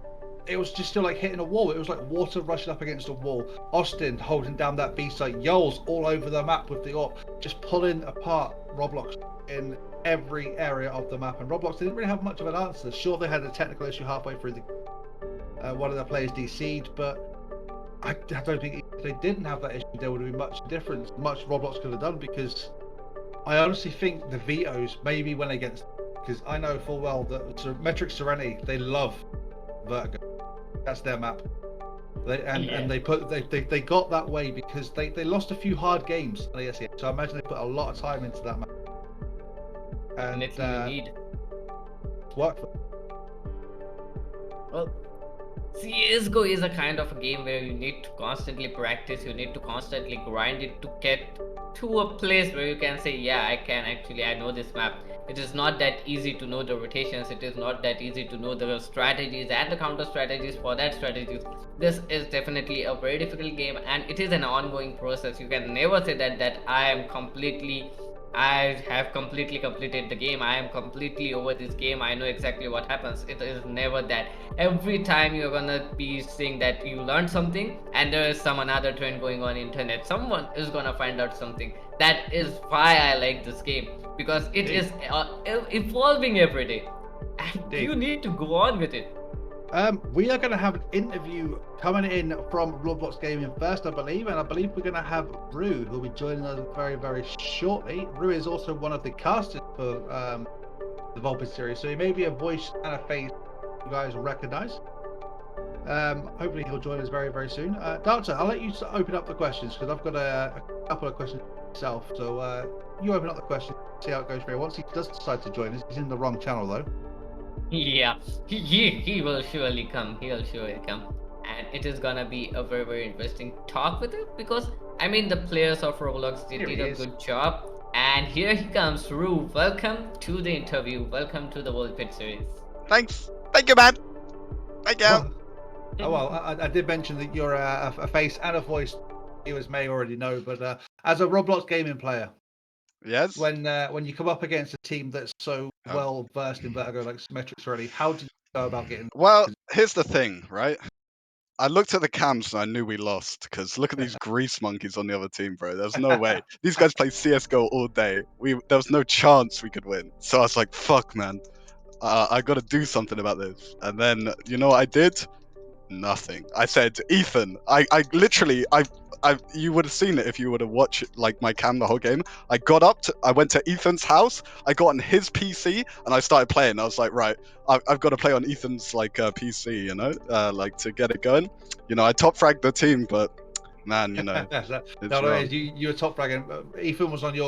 it was just still like hitting a wall. It was like water rushing up against a wall. Austin holding down that B site. Yols all over the map with the AWP, just pulling apart Roblox in every area of the map. And Roblox didn't really have much of an answer. Sure, they had a technical issue halfway through the one of their players DC'd, but I don't think if they didn't have that issue, there would have been much difference, much Roblox could have done, because I honestly think the vetoes maybe went against, because I know full well that Metrix Serenity, they love Vertigo. That's their map. They got that way because they lost a few hard games. So I imagine they put a lot of time into that map. And it's you need. What? Well, CSGO is a kind of a game where you need to constantly practice, you need to constantly grind it to get to a place where you can say, yeah, I know this map. It is not that easy to know the rotations, it is not that easy to know the strategies and the counter strategies for that strategy. This is definitely a very difficult game and it is an ongoing process. You can never say that I have completely completed the game, I am completely over this game, I know exactly what happens. It is never that. Every time you're gonna be saying that you learned something and there is some another trend going on internet, someone is gonna find out something. That is why I like this game, because it is evolving every day and you need to go on with it. We are going to have an interview coming in from Roblox Gaming first, I believe, and I believe we're going to have Rue, who will be joining us very, very shortly. Rue is also one of the casters for the Volpid series, so he may be a voice and a face you guys will recognise. Hopefully he'll join us very, very soon. Darktur, I'll let you open up the questions, because I've got a couple of questions myself, so you open up the questions, see how it goes for you. Once he does decide to join us, he's in the wrong channel though. Yeah, he will surely come. He'll surely come, and it is gonna be a very, very interesting talk with him, because I mean the players of Roblox did a good job. And here he comes, Rue. Welcome to the interview. Welcome to the Volpid series. Thanks. Thank you, man. Thank you. I did mention that you're a face and a voice. Viewers may already know, but as a Roblox gaming player. Yes. When you come up against a team that's so well versed in Vertigo like Metrix already, how did you go about getting? Well, here's the thing, right? I looked at the cams and I knew we lost, because look at these grease monkeys on the other team, bro. There's no way. These guys play CSGO all day. There was no chance we could win. So I was like, fuck, man. I got to do something about this. And then, you know what I did? nothing. I said, Ethan, I literally, you would have seen it if you would have watched like my cam the whole game. I went to Ethan's house, I got on his PC, and I started playing. I was like, right, I've got to play on Ethan's like PC, you know, like to get it going. You know, I top fragged the team, but man, you know, you were top fragging. Ethan was on you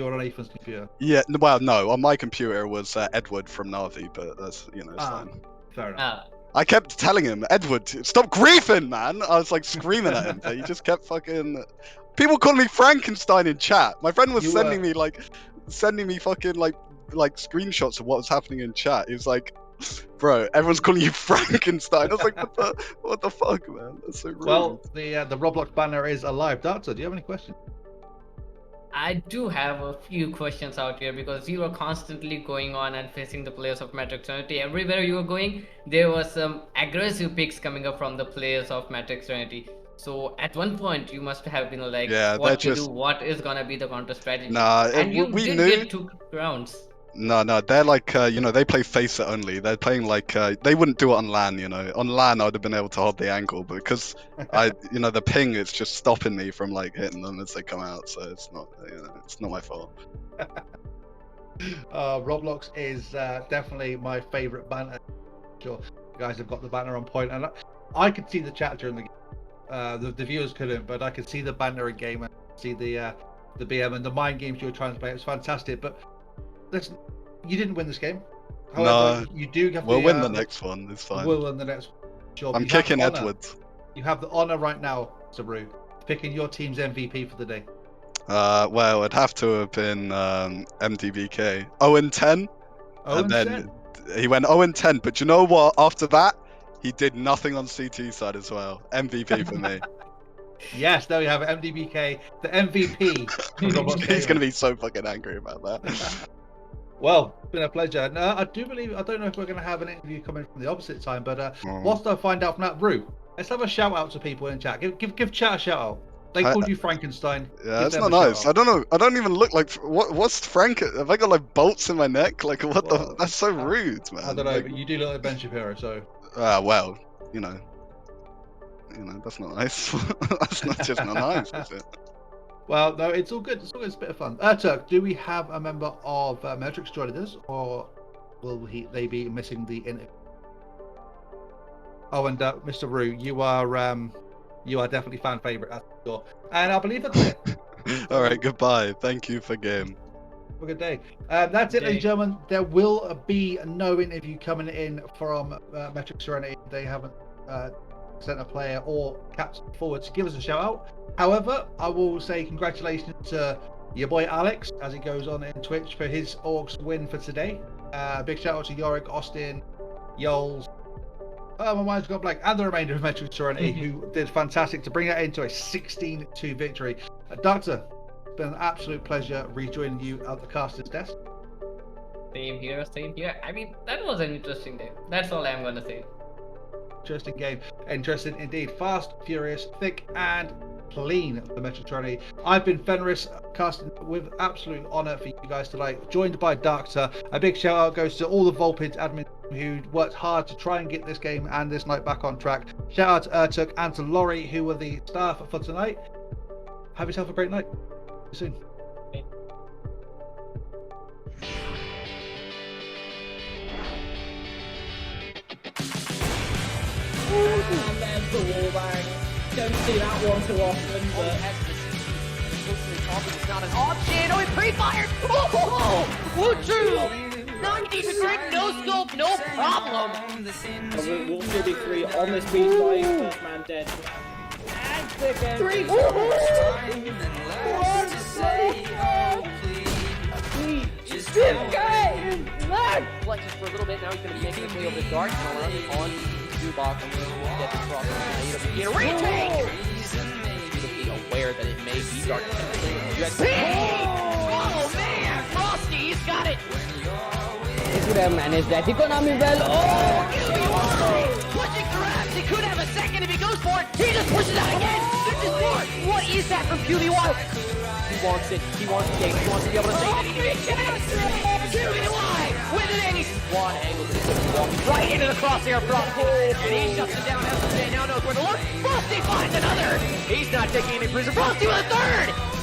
were on Ethan's computer. Yeah, well, no, on my computer it was Edward from Navi, but that's, you know, it's fine. Fair enough. I kept telling him, Edward, stop griefing, man. I was like screaming at him, but he just kept fucking. People called me Frankenstein in chat. My friend was sending me fucking like screenshots of what was happening in chat. He was like, bro, everyone's calling you Frankenstein. I was like, what the fuck, man? That's so rude. Well, the Roblox banner is alive. Darktur, do you have any questions? I do have a few questions out here because you were constantly going on and facing the players of Metrix Serenity. Everywhere you were going, there was some aggressive picks coming up from the players of Metrix Serenity. So at one point, you must have been like, what to do? What is gonna be the counter strategy? Nah, and you did get 2 rounds. No, they're like, you know, they play face it only. They're playing like, they wouldn't do it on LAN, you know. On LAN, I would have been able to hold the angle, but because you know, the ping is just stopping me from like hitting them as they come out, so it's not, you know, it's not my fault. Roblox is definitely my favorite banner. Sure, you guys have got the banner on point, and I could see the chat during the game. The viewers couldn't, but I could see the banner in game and see the BM and the mind games you were trying to play. It was fantastic, but. Listen, you didn't win this game. However, you do have we'll win the next one. It's fine. We'll win the next one. Sure, I'm kicking Edwards. You have the honor right now, Saru, picking your team's MVP for the day. Well, it'd have to have been MDBK. 0-10. And then he went 0-10. But you know what? After that, he did nothing on CT side as well. MVP for me. Yes, there we have it. MDBK, the MVP. He's going to be so fucking angry about that. Well, it's been a pleasure. No, I don't know if we're going to have an interview coming from the opposite time, but whilst I find out from that, Rue, let's have a shout out to people in chat. Give chat a shout out. They called you Frankenstein. Yeah, that's not nice. I don't know. I don't even look like. What's Frank? Have I got like bolts in my neck? Like what the? That's so rude, man. I don't know, but you do look like Ben Shapiro, so. Well, you know, that's not nice. That's not just not nice, is it? Well, no, it's all good. It's all good. It's a bit of fun. Turk, do we have a member of Metrix joining us, or will they be missing the interview? Oh, and Mr. Rue, you are definitely fan favorite, that's for sure. And I believe that's it. All right, goodbye. Thank you for game. Have a good day. That's it, ladies and gentlemen. There will be no interview coming in from Metrix Serenity. They haven't sent a player or captain forward to give us a shout out. However, I will say congratulations to your boy Alex as he goes on in Twitch for his Orcs win for today. Big shout out to Yorick, Austin, Yoles, my mind's gone blank, and the remainder of Metrix Serenity who did fantastic to bring that into a 16-2 victory. Darktur, it's been an absolute pleasure rejoining you at the caster's desk. Same here. I mean, that was an interesting day. That's all I'm gonna say. Interesting game. Interesting indeed. Fast, furious, thick, and clean for Metrix Serenity. I've been Fenris, casting with absolute honor for you guys tonight, joined by Darktur. A big shout out goes to all the Volpid admins who worked hard to try and get this game and this night back on track. Shout out to Ertuk and to Laurie, who were the staff for tonight. Have yourself a great night. See you soon. And there's the wallbang. Don't see that one too often, but... It's not an option. Oh, he pre-fired. Oh, true. 90 degree, no scope, no problem. We'll still be 3 on this beach fight. First man dead. And second. 3. Flexes for a little bit. Now he's going to be making his way over the dark tunnel on Zubak. Get the cross. Get a retake. Aware that it may be dark. Oh man, Frosty, he's got it. He could have managed that economy well. Oh, pushing grabs. He could have a second if he goes for it. He just pushes out again. 54. What is that from QBY? He wants it. He wants the game. He wants to be able to say it. QBY. with an ace. One angle, but he's going to be walking right into the crosshair Frosty. And he shuts it down. SJ now knows where to look. Frosty finds another. He's not taking any prisoners. Frosty with a third.